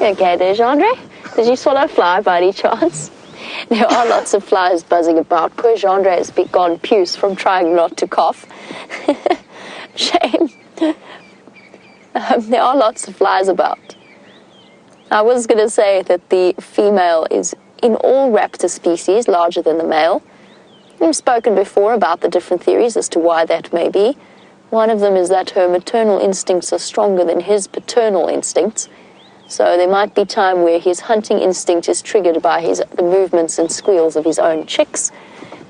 Okay there, Gendre. Did you swallow a fly by any chance? There are lots of flies buzzing about. Poor Gendre has gone puce from trying not to cough. Shame. There are lots of flies about. I was going to say that the female is, in all raptor species, larger than the male. We've spoken before about the different theories as to why that may be. One of them is that her maternal instincts are stronger than his paternal instincts. So there might be time where his hunting instinct is triggered by the movements and squeals of his own chicks,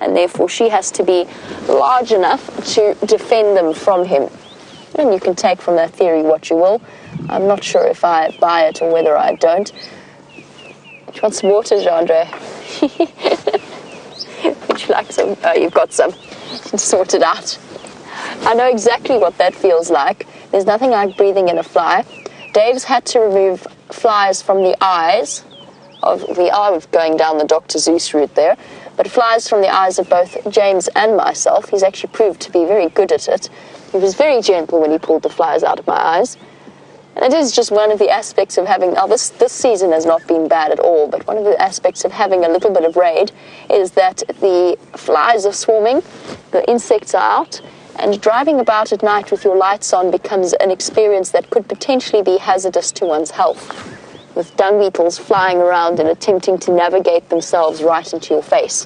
and therefore she has to be large enough to defend them from him. And you can take from that theory what you will. I'm not sure if I buy it or whether I don't. Do you want some water, Gendre? Would you like some? Oh, you've got some. Sort it out. I know exactly what that feels like. There's nothing like breathing in a fly. Dave's had to remove flies from the eyes we are going down the Dr. Zeus route there, but flies from the eyes of both James and myself. He's actually proved to be very good at it. He was very gentle when he pulled the flies out of my eyes. And it is just one of the aspects of having, this season has not been bad at all, but one of the aspects of having a little bit of raid is that the flies are swarming, the insects are out, and driving about at night with your lights on becomes an experience that could potentially be hazardous to one's health, with dung beetles flying around and attempting to navigate themselves right into your face.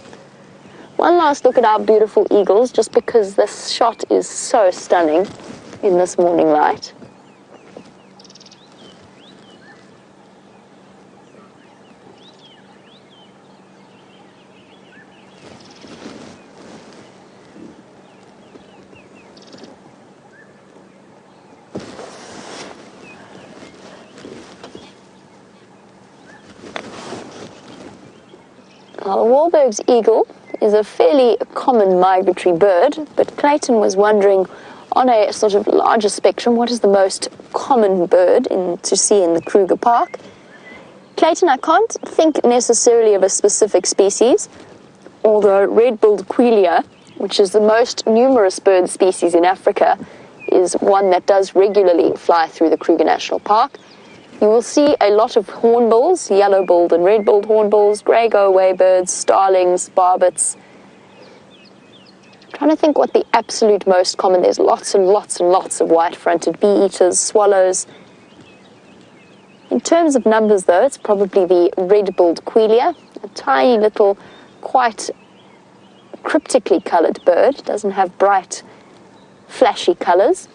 One last look at our beautiful eagles, just because this shot is so stunning in this morning light. Now, the Wahlberg's eagle is a fairly common migratory bird, but Clayton was wondering, on a sort of larger spectrum, what is the most common bird to see in the Kruger Park? Clayton, I can't think necessarily of a specific species, although red-billed quelea, which is the most numerous bird species in Africa, is one that does regularly fly through the Kruger National Park. You will see a lot of hornbills, yellow-billed and red-billed hornbills, grey go-away birds, starlings, barbets. I'm trying to think what the absolute most common. There's lots and lots and lots of white-fronted bee-eaters, swallows. In terms of numbers, though, it's probably the red-billed quelea, a tiny little, quite cryptically coloured bird. It doesn't have bright, flashy colours.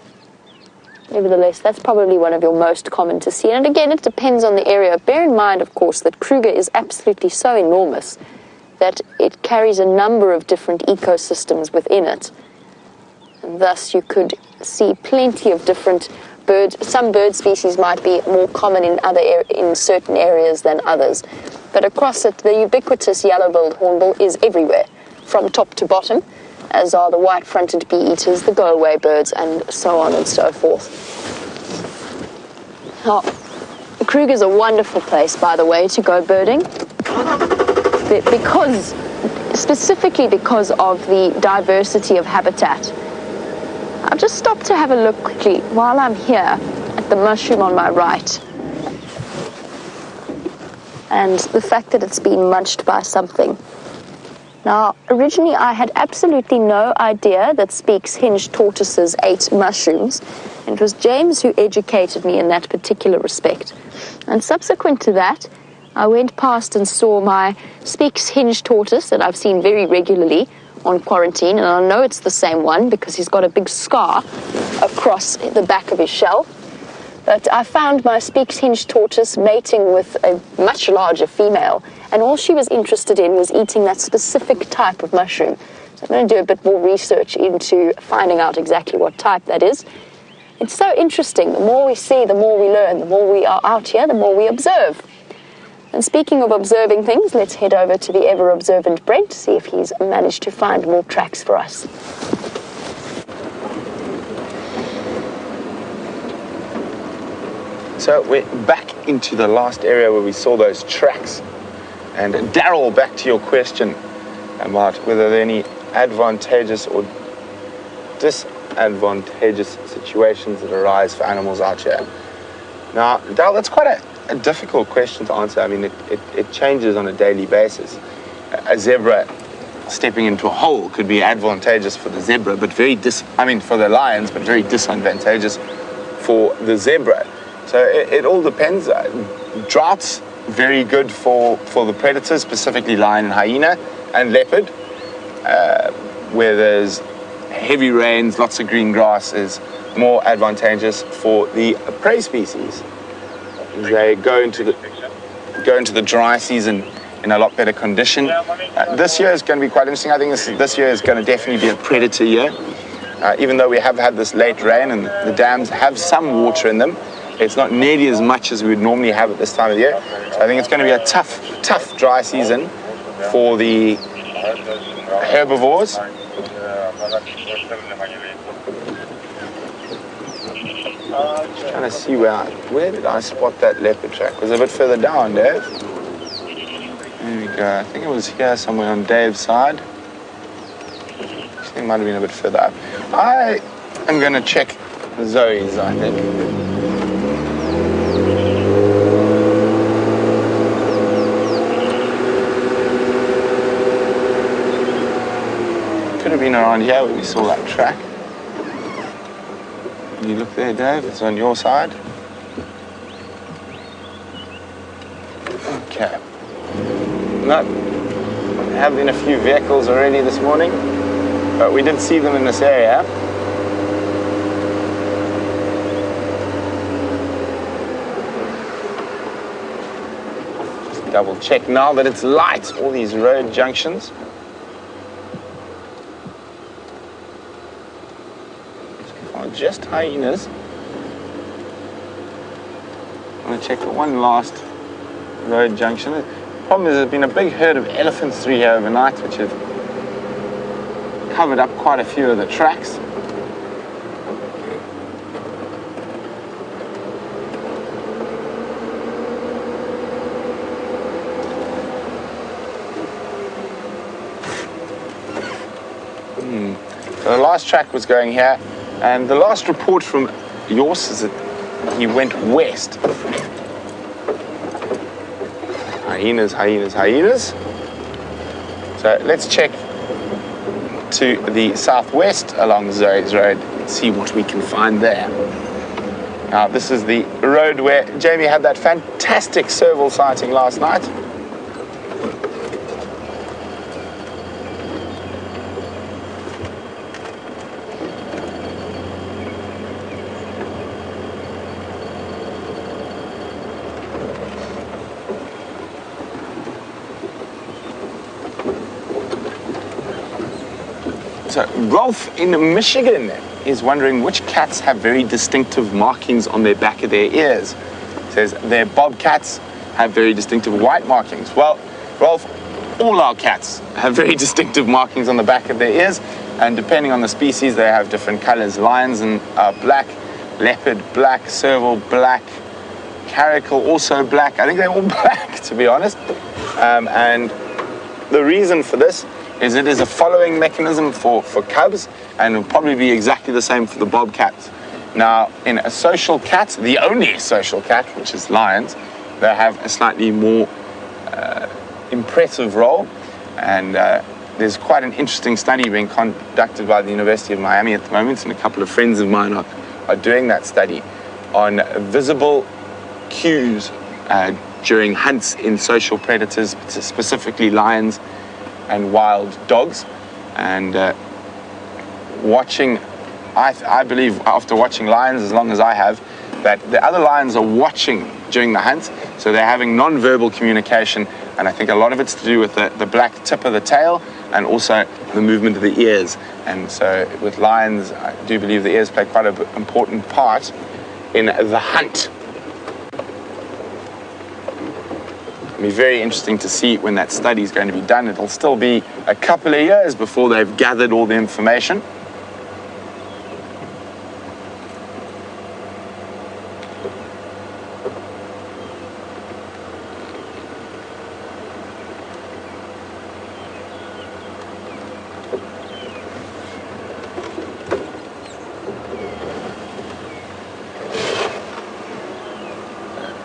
Nevertheless, that's probably one of your most common to see. And again, it depends on the area. Bear in mind, of course, that Kruger is absolutely so enormous that it carries a number of different ecosystems within it. And thus, you could see plenty of different birds. Some bird species might be more common in certain areas than others. But across it, the ubiquitous yellow-billed hornbill is everywhere, from top to bottom, as are the white-fronted bee-eaters, the go-away birds, and so on and so forth. Now, Kruger's a wonderful place, by the way, to go birding, specifically because of the diversity of habitat. I've just stopped to have a look quickly while I'm here at the mushroom on my right, and the fact that it's been munched by something. Now, originally I had absolutely no idea that Speke's hinged tortoises ate mushrooms, and it was James who educated me in that particular respect. And subsequent to that, I went past and saw my Speke's hinged tortoise that I've seen very regularly on quarantine, and I know it's the same one because he's got a big scar across the back of his shell. But I found my speak-tinged tortoise mating with a much larger female, and all she was interested in was eating that specific type of mushroom. So I'm going to do a bit more research into finding out exactly what type that is. It's so interesting. The more we see, the more we learn. The more we are out here, the more we observe. And speaking of observing things, let's head over to the ever-observant Brent, see if he's managed to find more tracks for us. So we're back into the last area where we saw those tracks. And Daryl, back to your question about whether there are any advantageous or disadvantageous situations that arise for animals out here. Now, Daryl, that's quite a difficult question to answer. I mean, it changes on a daily basis. A zebra stepping into a hole could be advantageous for the zebra, but for the lions, but very disadvantageous for the zebra. So it all depends. Droughts, very good for the predators, specifically lion and hyena and leopard. Where there's heavy rains, lots of green grass is more advantageous for the prey species. They go into the dry season in a lot better condition. This year is going to be quite interesting. I think this year is going to definitely be a predator year. Even though we have had this late rain and the dams have some water in them, it's not nearly as much as we would normally have at this time of the year. So I think it's going to be a tough dry season for the herbivores. Just trying to see where did I spot that leopard track? Was it a bit further down, Dave? There we go. I think it was here somewhere on Dave's side. I think it might have been a bit further up. I am going to check Zoe's, I think. Could have been around here where we saw that track. Can you look there, Dave? It's on your side. Okay. No, there have been a few vehicles already this morning, but we did see them in this area. Just double check now that it's light, all these road junctions. Just hyenas. I'm going to check for one last road junction. The problem is there's been a big herd of elephants through here overnight, which have covered up quite a few of the tracks. So the last track was going here. And the last report from yours is that he went west. Hyenas. So let's check to the southwest along Zoe's Road and see what we can find there. Now, this is the road where Jamie had that fantastic serval sighting last night. So Rolf in Michigan is wondering which cats have very distinctive markings on their back of their ears. Says their bobcats have very distinctive white markings. Well, Rolf, all our cats have very distinctive markings on the back of their ears, and depending on the species, they have different colors. Lions are black, leopard black, serval black, caracal also black. I think they're all black, to be honest. And the reason for this is it is a following mechanism for cubs, and will probably be exactly the same for the bobcats. Now, in a social cat, the only social cat, which is lions, they have a slightly more impressive role, and there's quite an interesting study being conducted by the University of Miami at the moment, and a couple of friends of mine are doing that study on visible cues during hunts in social predators, specifically lions and wild dogs. And watching, I believe after watching lions as long as I have, that the other lions are watching during the hunt, so they're having non-verbal communication, and I think a lot of it's to do with the black tip of the tail and also the movement of the ears. And so with lions, I do believe the ears play quite an important part in the hunt. It'll be very interesting to see when that study is going to be done. It'll still be a couple of years before they've gathered all the information.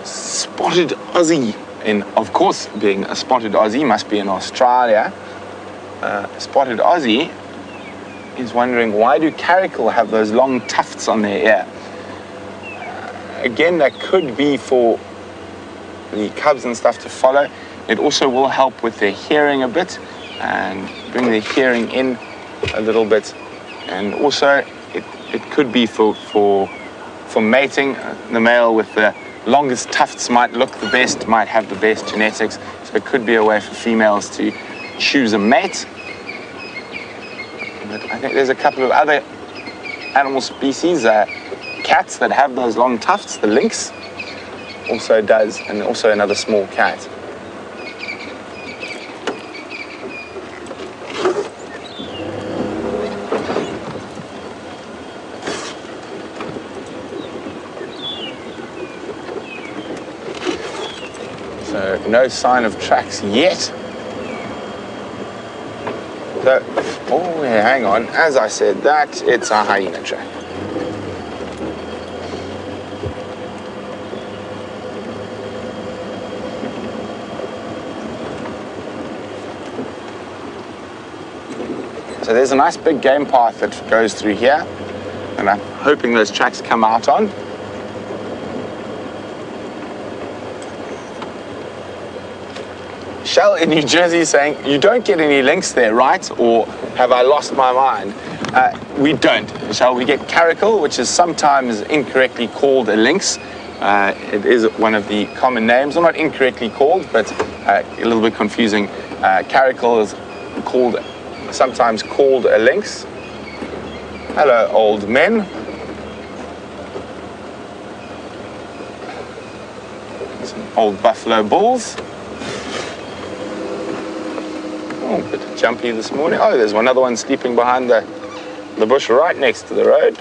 Spotted Aussie, and of course being a spotted Aussie must be in Australia. Spotted Aussie is wondering, why do caracal have those long tufts on their ear? Again, that could be for the cubs and stuff to follow. It also will help with their hearing a bit and bring their hearing in a little bit, and also it could be for mating. The male with the longest tufts might look the best, might have the best genetics, so it could be a way for females to choose a mate. But I think there's a couple of other animal species, cats that have those long tufts. The lynx also does, and also another small cat. So no sign of tracks yet. So, oh yeah, hang on. As I said that, it's a hyena track. So there's a nice big game path that goes through here, and I'm hoping those tracks come out on. Shell in New Jersey saying, you don't get any lynx there, right? Or have I lost my mind? We don't, Shell. We get caracal, which is sometimes incorrectly called a lynx. It is one of the common names, well, not incorrectly called, but a little bit confusing. Caracal is sometimes called a lynx. Hello, old men. Some old buffalo bulls. Oh, a bit jumpy this morning. Oh, there's another one sleeping behind the bush right next to the road.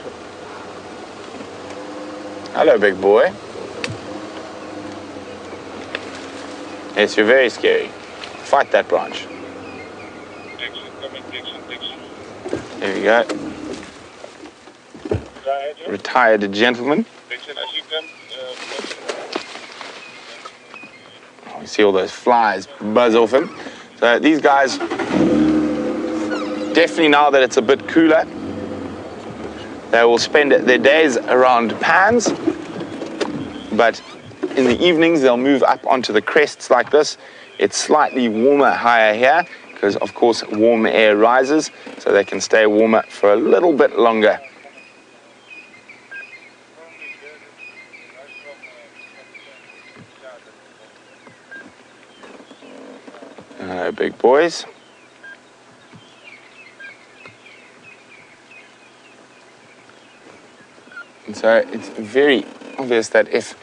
Hello, big boy. Yes, you're very scary. Fight that branch. There we go. Retired gentleman. Oh, you see all those flies buzz off him. So these guys, definitely now that it's a bit cooler, they will spend their days around pans, but in the evenings they'll move up onto the crests like this. It's slightly warmer higher here because of course warm air rises, so they can stay warmer for a little bit longer. Hello, big boys. And so it's very obvious that if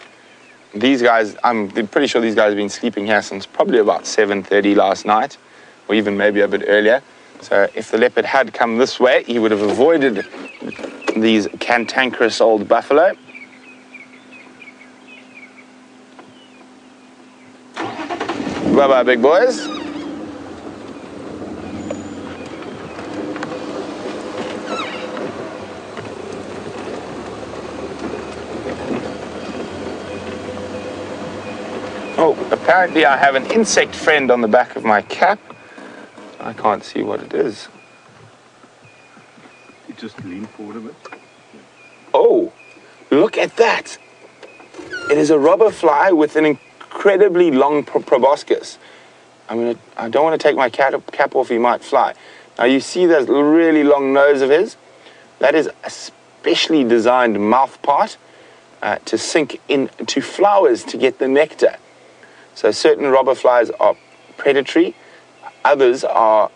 these guys, I'm pretty sure these guys have been sleeping here since probably about 7:30 last night, or even maybe a bit earlier. So if the leopard had come this way, he would have avoided these cantankerous old buffalo. Bye-bye, big boys. Oh, apparently I have an insect friend on the back of my cap. I can't see what it is. You just lean forward a bit. Oh, look at that. It is a robber fly with an incredibly long proboscis. I don't want to take my cap off, he might fly. Now you see that really long nose of his? That is a specially designed mouth part. to sink into flowers to get the nectar. So certain robber flies are predatory, others are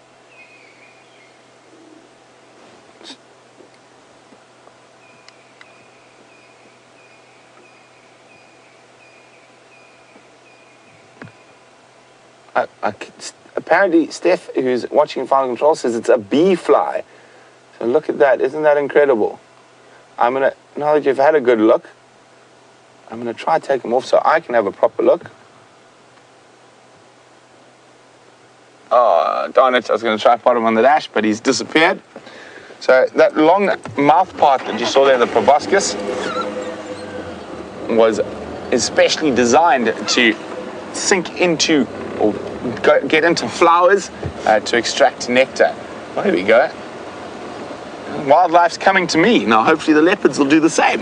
apparently Steph, who's watching Final Control, says it's a bee fly. So look at that, isn't that incredible? I'm gonna, now that you've had a good look, I'm gonna try to take them off so I can have a proper look. Oh, darn it, I was gonna try to pot him on the dash, but he's disappeared. So that long mouth part that you saw there, the proboscis, was especially designed to sink into or get into flowers to extract nectar. Well, here we go. Wildlife's coming to me. Now, hopefully the leopards will do the same.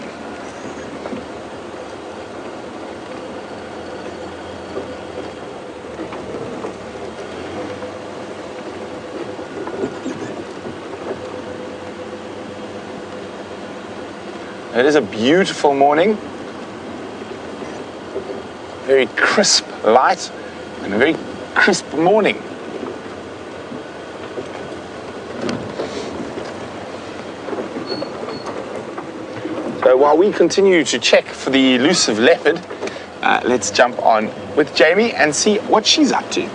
It is a beautiful morning. Very crisp light and a very crisp morning. So while we continue to check for the elusive leopard, let's jump on with Jamie and see what she's up to.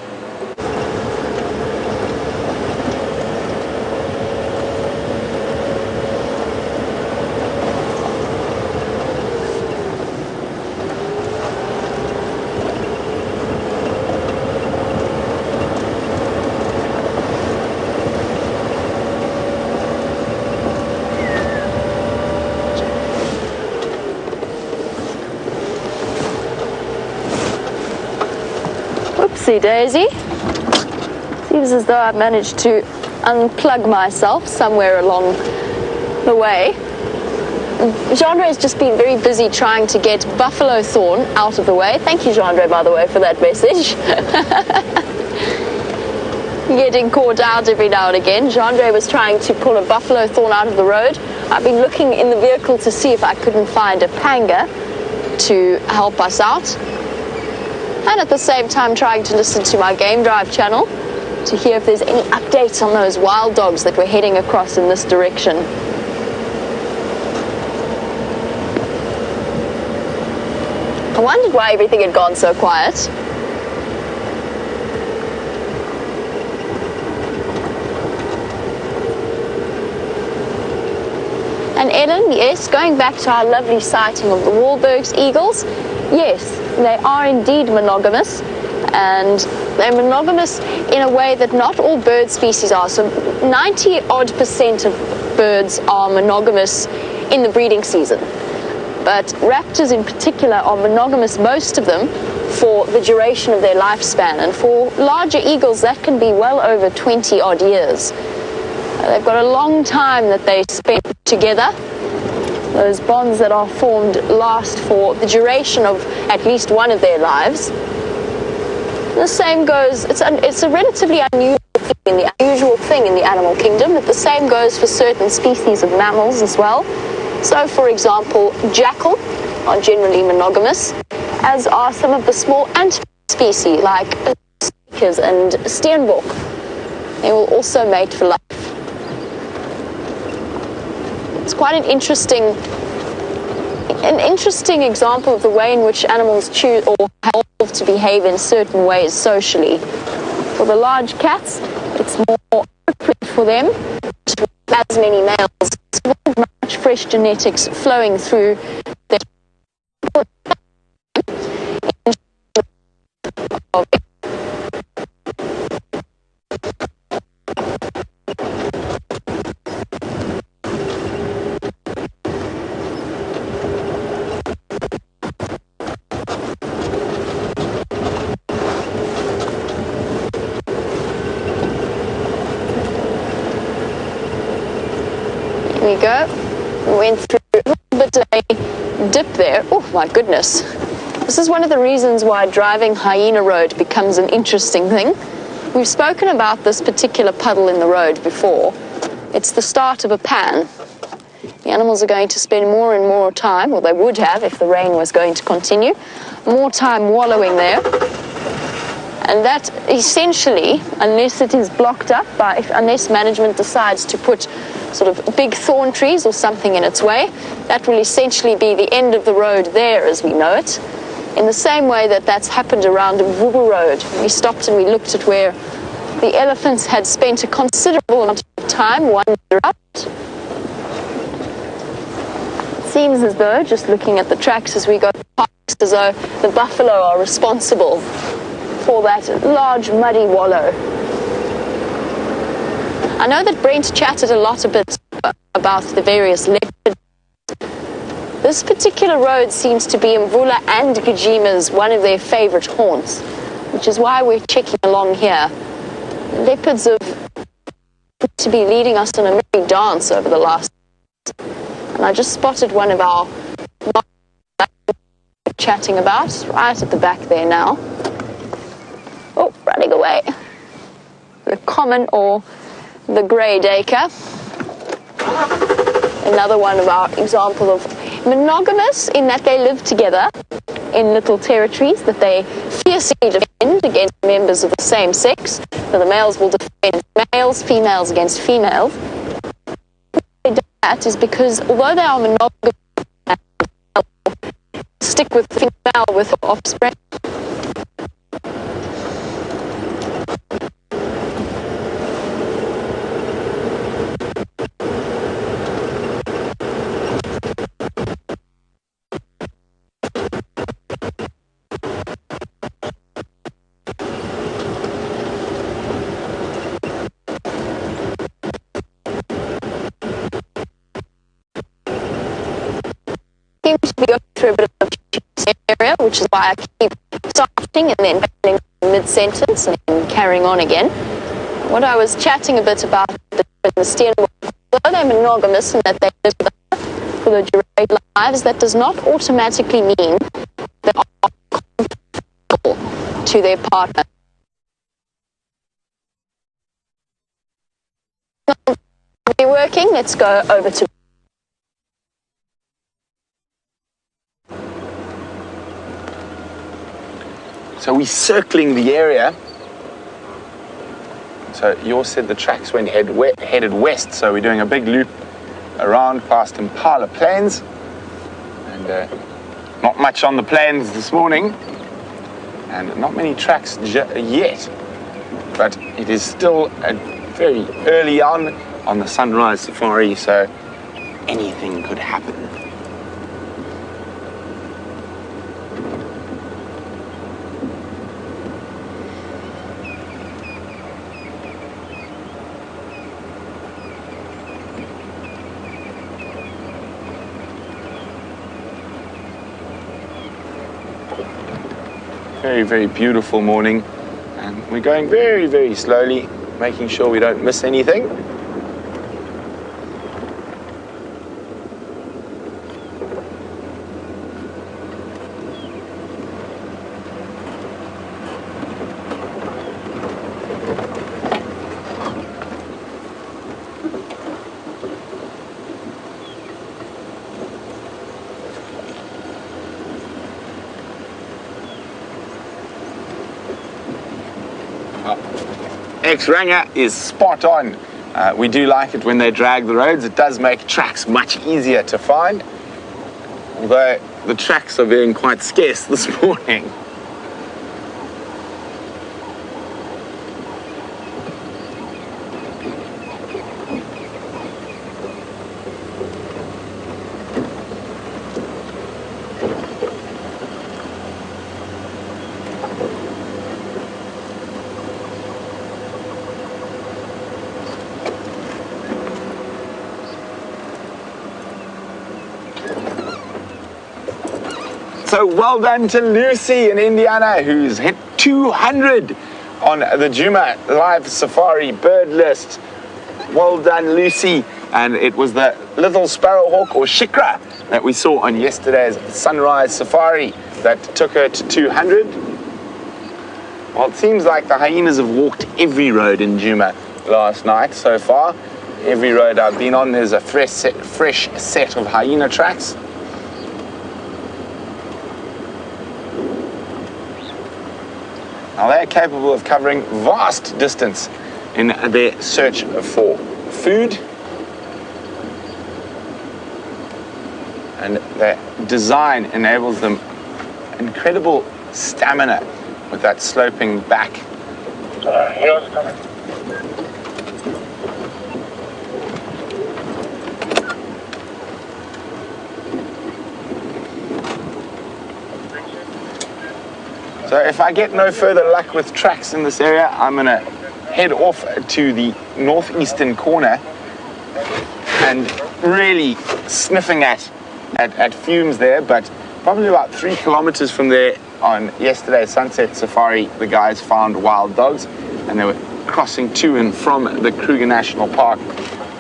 Oopsie daisy. Seems as though I've managed to unplug myself somewhere along the way. Jeandre has just been very busy trying to get buffalo thorn out of the way. Thank you, Jeandre, by the way, for that message. Getting caught out every now and again. Jeandre was trying to pull a buffalo thorn out of the road. I've been looking in the vehicle to see if I couldn't find a panga to help us out. And at the same time trying to listen to my Game Drive channel to hear if there's any updates on those wild dogs that we're heading across in this direction. I wondered why everything had gone so quiet. And Ellen, yes, going back to our lovely sighting of the Wahlberg's eagles, yes, they are indeed monogamous, and they're monogamous in a way that not all bird species are. So 90-odd% of birds are monogamous in the breeding season. But raptors in particular are monogamous, most of them, for the duration of their lifespan. And for larger eagles, that can be well over 20-odd years. They've got a long time that they spend together. Those bonds that are formed last for the duration of at least one of their lives. The same goes, it's a relatively unusual thing in the animal kingdom, but the same goes for certain species of mammals as well. So, for example, jackal are generally monogamous, as are some of the small ant species like sneakers and steenbok. They will also mate for life. It's quite an interesting example of the way in which animals choose or evolve to behave in certain ways socially. For the large cats, it's more appropriate for them to have as many males. There's not much fresh genetics flowing through their There we go. We went through a little bit of a dip there. Oh my goodness. This is one of the reasons why driving Hyena Road becomes an interesting thing. We've spoken about this particular puddle in the road before. It's the start of a pan. The animals are going to spend more and more time, or they would have if the rain was going to continue, more time wallowing there. And that essentially, unless it is blocked up unless management decides to put sort of big thorn trees or something in its way, that will essentially be the end of the road there as we know it. In the same way that that's happened around Mvubu Road. We stopped and we looked at where the elephants had spent a considerable amount of time wandering out. It seems as though, just looking at the tracks as we go past, as though the buffalo are responsible for that large muddy wallow. I know that Brent chatted a bit about the various leopard. This particular road seems to be Mvula and Djuma's one of their favorite haunts, which is why we're checking along here. Leopards have to be leading us on a merry dance over the last. And I just spotted one of our chatting about right at the back there now. Oh, running away. The common or the grey daker. Another one of our example of monogamous in that they live together in little territories that they fiercely defend against members of the same sex. So the males will defend males, females against females. That is because although they are monogamous, stick with the female with her offspring. Seem to be going through a bit of a area, which is why I keep starting and then failing mid-sentence and then carrying on again. What I was chatting a bit about the Steenbok, although they're monogamous and that they live together for the duration of lives, that does not automatically mean they are compatible to their partner. Are we working? Let's go over to So we're circling the area. So yours said the tracks went headed west, so we're doing a big loop around past Impala Plains. And not much on the plains this morning, and not many tracks yet. But it is still very early on the sunrise safari, so anything could happen. Very, very beautiful morning, and we're going very, very slowly, making sure we don't miss anything. X-Ranger is spot on. We do like it when they drag the roads. It does make tracks much easier to find, although the tracks are being quite scarce this morning. So well done to Lucy in Indiana, who's hit 200 on the Djuma live safari bird list. Well done, Lucy. And it was the little sparrowhawk or shikra that we saw on yesterday's sunrise safari that took her to 200. Well, it seems like the hyenas have walked every road in Djuma last night so far. every road I've been on, there's a fresh set of hyena tracks. Now they're capable of covering vast distance in their search for food, and their design enables them incredible stamina with that sloping back. Here's coming. So if I get no further luck with tracks in this area, I'm going to head off to the northeastern corner and really sniffing at fumes there, but probably about 3 kilometers from there on yesterday's sunset safari, the guys found wild dogs, and they were crossing to and from the Kruger National Park,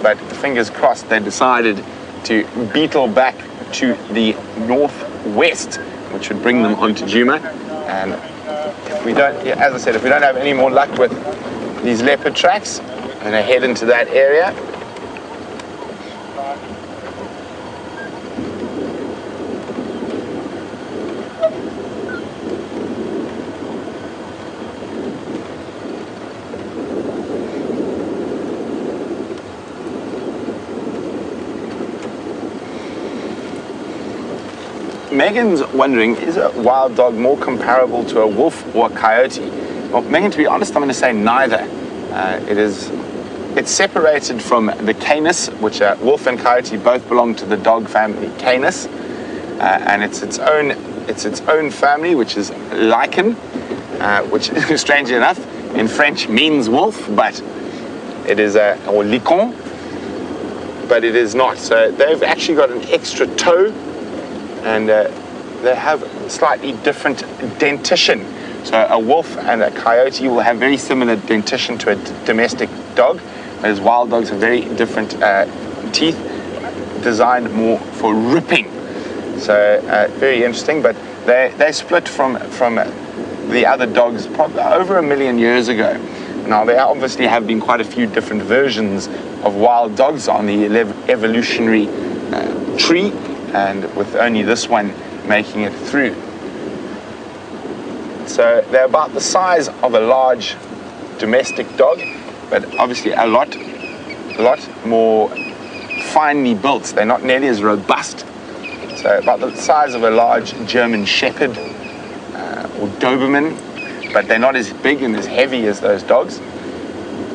but fingers crossed they decided to beetle back to the northwest, which would bring them onto Djuma. And if we don't, as I said, if we don't have any more luck with these leopard tracks, I'm going to head into that area. Megan's wondering, is a wild dog more comparable to a wolf or a coyote? Well, Megan, to be honest, I'm going to say neither. It's separated from the Canis, which wolf and coyote both belong to the dog family Canis, and it's its own family, which is lichen, which, strangely enough, in French means wolf, but it is or licon, but it is not. So they've actually got an extra toe, and they have slightly different dentition. So a wolf and a coyote will have very similar dentition to a domestic dog, whereas wild dogs have very different teeth, designed more for ripping. So very interesting, but they split from the other dogs probably over 1 million years ago. Now there obviously have been quite a few different versions of wild dogs on the evolutionary tree, and with only this one making it through. So they're about the size of a large domestic dog, but obviously a lot more finely built. They're not nearly as robust. So about the size of a large German Shepherd or Doberman, but they're not as big and as heavy as those dogs.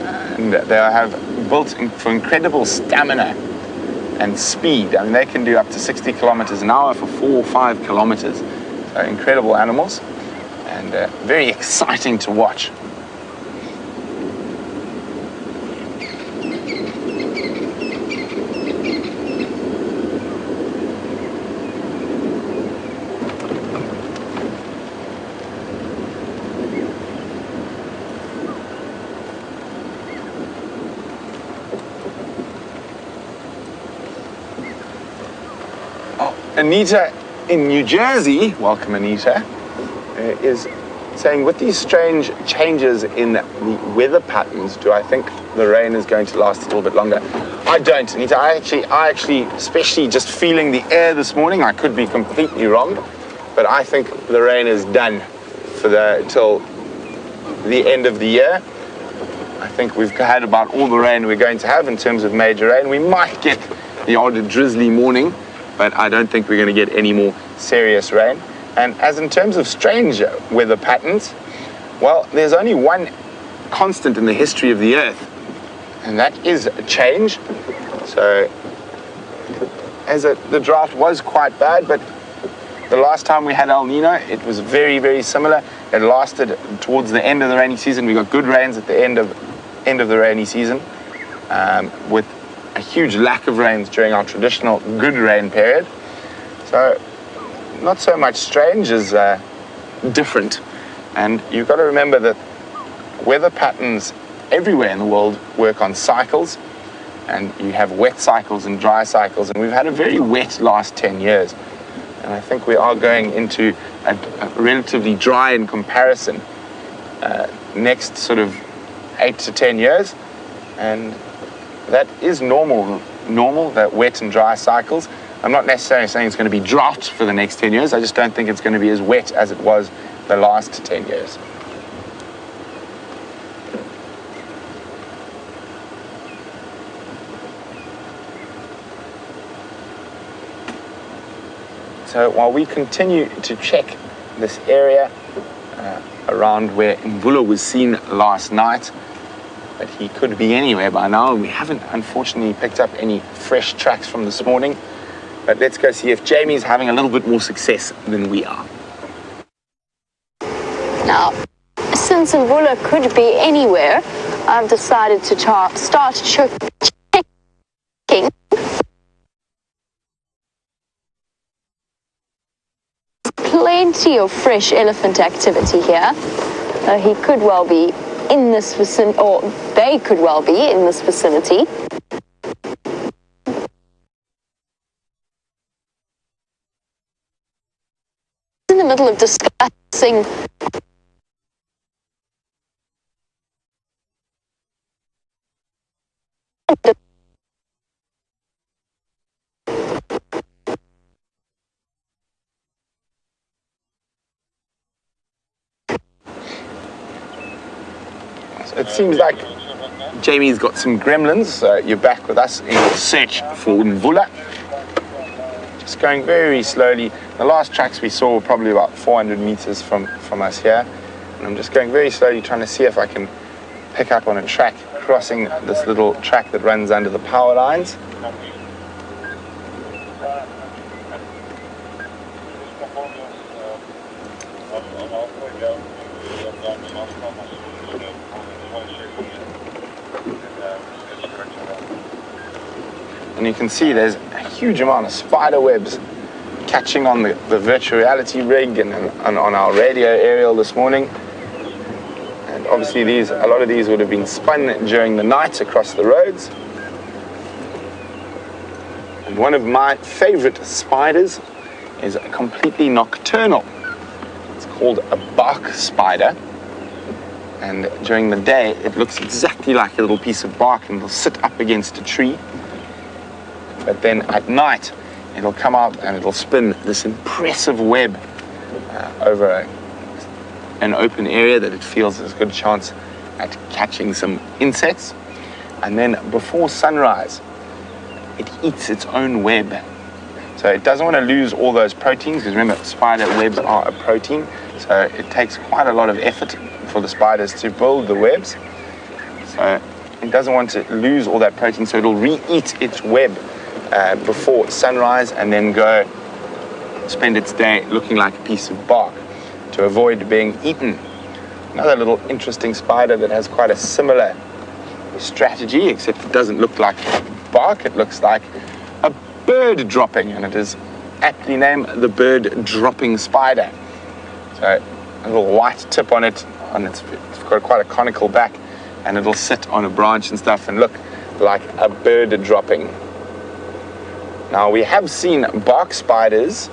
And they have built for incredible stamina and speed. I mean, they can do up to 60 kilometers an hour for 4 or 5 kilometers. So incredible animals, and very exciting to watch. Anita in New Jersey, welcome Anita, is saying, with these strange changes in the weather patterns, do I think the rain is going to last a little bit longer? I don't, Anita. I actually, especially just feeling the air this morning, I could be completely wrong, but I think the rain is done till the end of the year. I think we've had about all the rain we're going to have in terms of major rain. We might get the odd drizzly morning, but I don't think we're going to get any more serious rain. And as in terms of strange weather patterns, well, there's only one constant in the history of the Earth, and that is change. So, the drought was quite bad, but the last time we had El Nino, it was very, very similar. It lasted towards the end of the rainy season. We got good rains at the end of the rainy season, with a huge lack of rains during our traditional good rain period. So not so much strange as different. And you've got to remember that weather patterns everywhere in the world work on cycles, and you have wet cycles and dry cycles, and we've had a very wet last 10 years. And I think we are going into a relatively dry in comparison next sort of 8 to 10 years. And that is normal, that wet and dry cycles. I'm not necessarily saying it's going to be drought for the next 10 years. I just don't think it's going to be as wet as it was the last 10 years. So while we continue to check this area around where Mvula was seen last night, but he could be anywhere by now. We haven't unfortunately picked up any fresh tracks from this morning, but let's go see if Jamie's having a little bit more success than we are. Now, since Mvula could be anywhere, I've decided to start checking. Plenty of fresh elephant activity here. He could well be in this vicinity, or they could well be in this vicinity. In the middle of discussing It seems like Jamie's got some gremlins, so you're back with us in the search for Mvula. Just going very slowly. The last tracks we saw were probably about 400 meters from us here. And I'm just going very slowly, trying to see if I can pick up on a track, crossing this little track that runs under the power lines. And you can see there's a huge amount of spider webs catching on the virtual reality rig and on our radio aerial this morning. And obviously a lot of these would have been spun during the night across the roads. And one of my favorite spiders is completely nocturnal. It's called a bark spider. And during the day, it looks exactly like a little piece of bark, and it'll sit up against a tree. But then at night, it'll come out and it'll spin this impressive web over an open area that it feels there's a good chance at catching some insects. And then before sunrise, it eats its own web. So it doesn't want to lose all those proteins, because remember, spider webs are a protein. So it takes quite a lot of effort for the spiders to build the webs. So it doesn't want to lose all that protein, so it'll re-eat its web before sunrise and then go spend its day looking like a piece of bark to avoid being eaten. Another little interesting spider that has quite a similar strategy, except it doesn't look like bark, it looks like a bird dropping, and it is aptly named the bird dropping spider. So a little white tip on it, it's got quite a conical back, and it'll sit on a branch and stuff and look like a bird dropping. Now, we have seen bark spiders,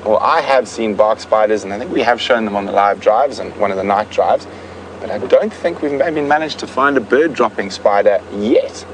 or I have seen bark spiders, and I think we have shown them on the live drives and one of the night drives, but I don't think we've maybe managed to find a bird dropping spider yet.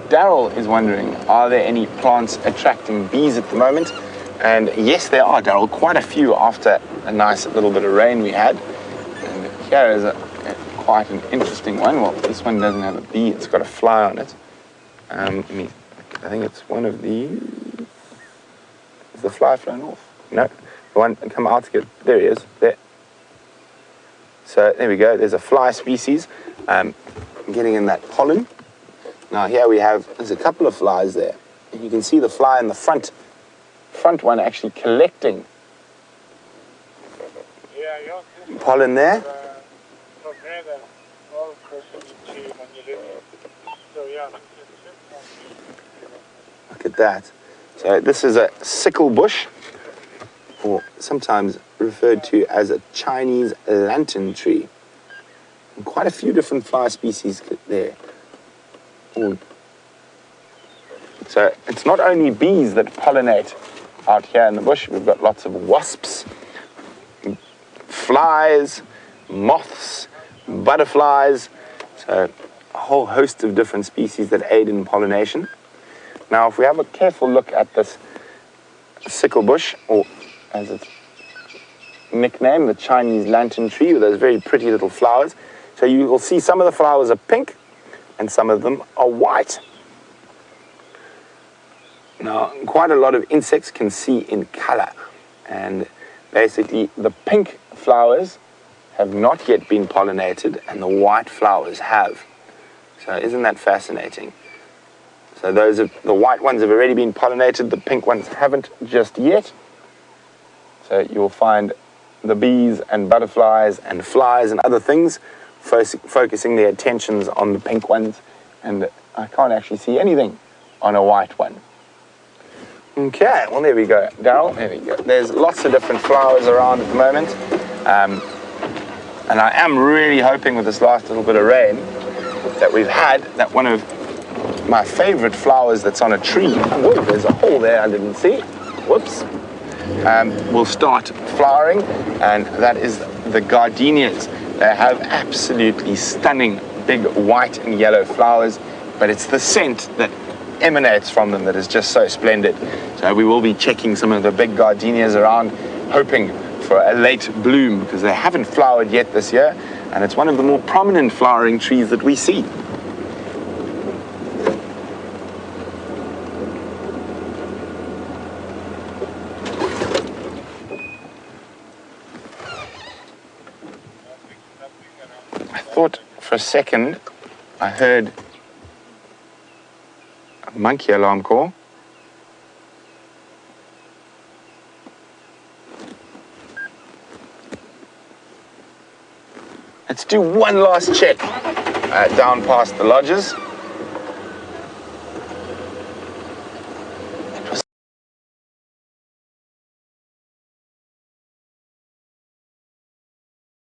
Daryl is wondering, are there any plants attracting bees at the moment? And yes, there are, Daryl, quite a few after a nice little bit of rain we had. And here is quite an interesting one. Well, this one doesn't have a bee, it's got a fly on it. I think it's one of these. Is the fly flown off? No, the one come out to get, there he is, there. So there we go, there's a fly species getting in that pollen. Now here we have, there's a couple of flies there. And you can see the fly in the front one actually collecting pollen there. Look at that. So this is a sickle bush, or sometimes referred to as a Chinese lantern tree. quite a few different flower species there. Ooh. So it's not only bees that pollinate out here in the bush. We've got lots of wasps, flies, moths, butterflies. So a whole host of different species that aid in pollination. Now, if we have a careful look at this sickle bush, or as it's nicknamed, the Chinese lantern tree, with those very pretty little flowers. So you will see some of the flowers are pink and some of them are white. Now, quite a lot of insects can see in color, and basically the pink flowers have not yet been pollinated and the white flowers have. So isn't that fascinating? So the white ones have already been pollinated, the pink ones haven't just yet. So you'll find the bees and butterflies and flies and other things focusing their attentions on the pink ones, and I can't actually see anything on a white one. Okay, well, there we go, Daryl, there we go. There's lots of different flowers around at the moment, and I am really hoping with this last little bit of rain that we've had, that one of my favorite flowers that's on a tree, whoa, there's a hole there I didn't see, whoops, will start flowering, and that is the gardenias. They have absolutely stunning big white and yellow flowers, but it's the scent that emanates from them that is just so splendid. So we will be checking some of the big gardenias around, hoping for a late bloom, because they haven't flowered yet this year, and it's one of the more prominent flowering trees that we see. I thought for a second I heard a monkey alarm call. Let's do one last check down past the lodges.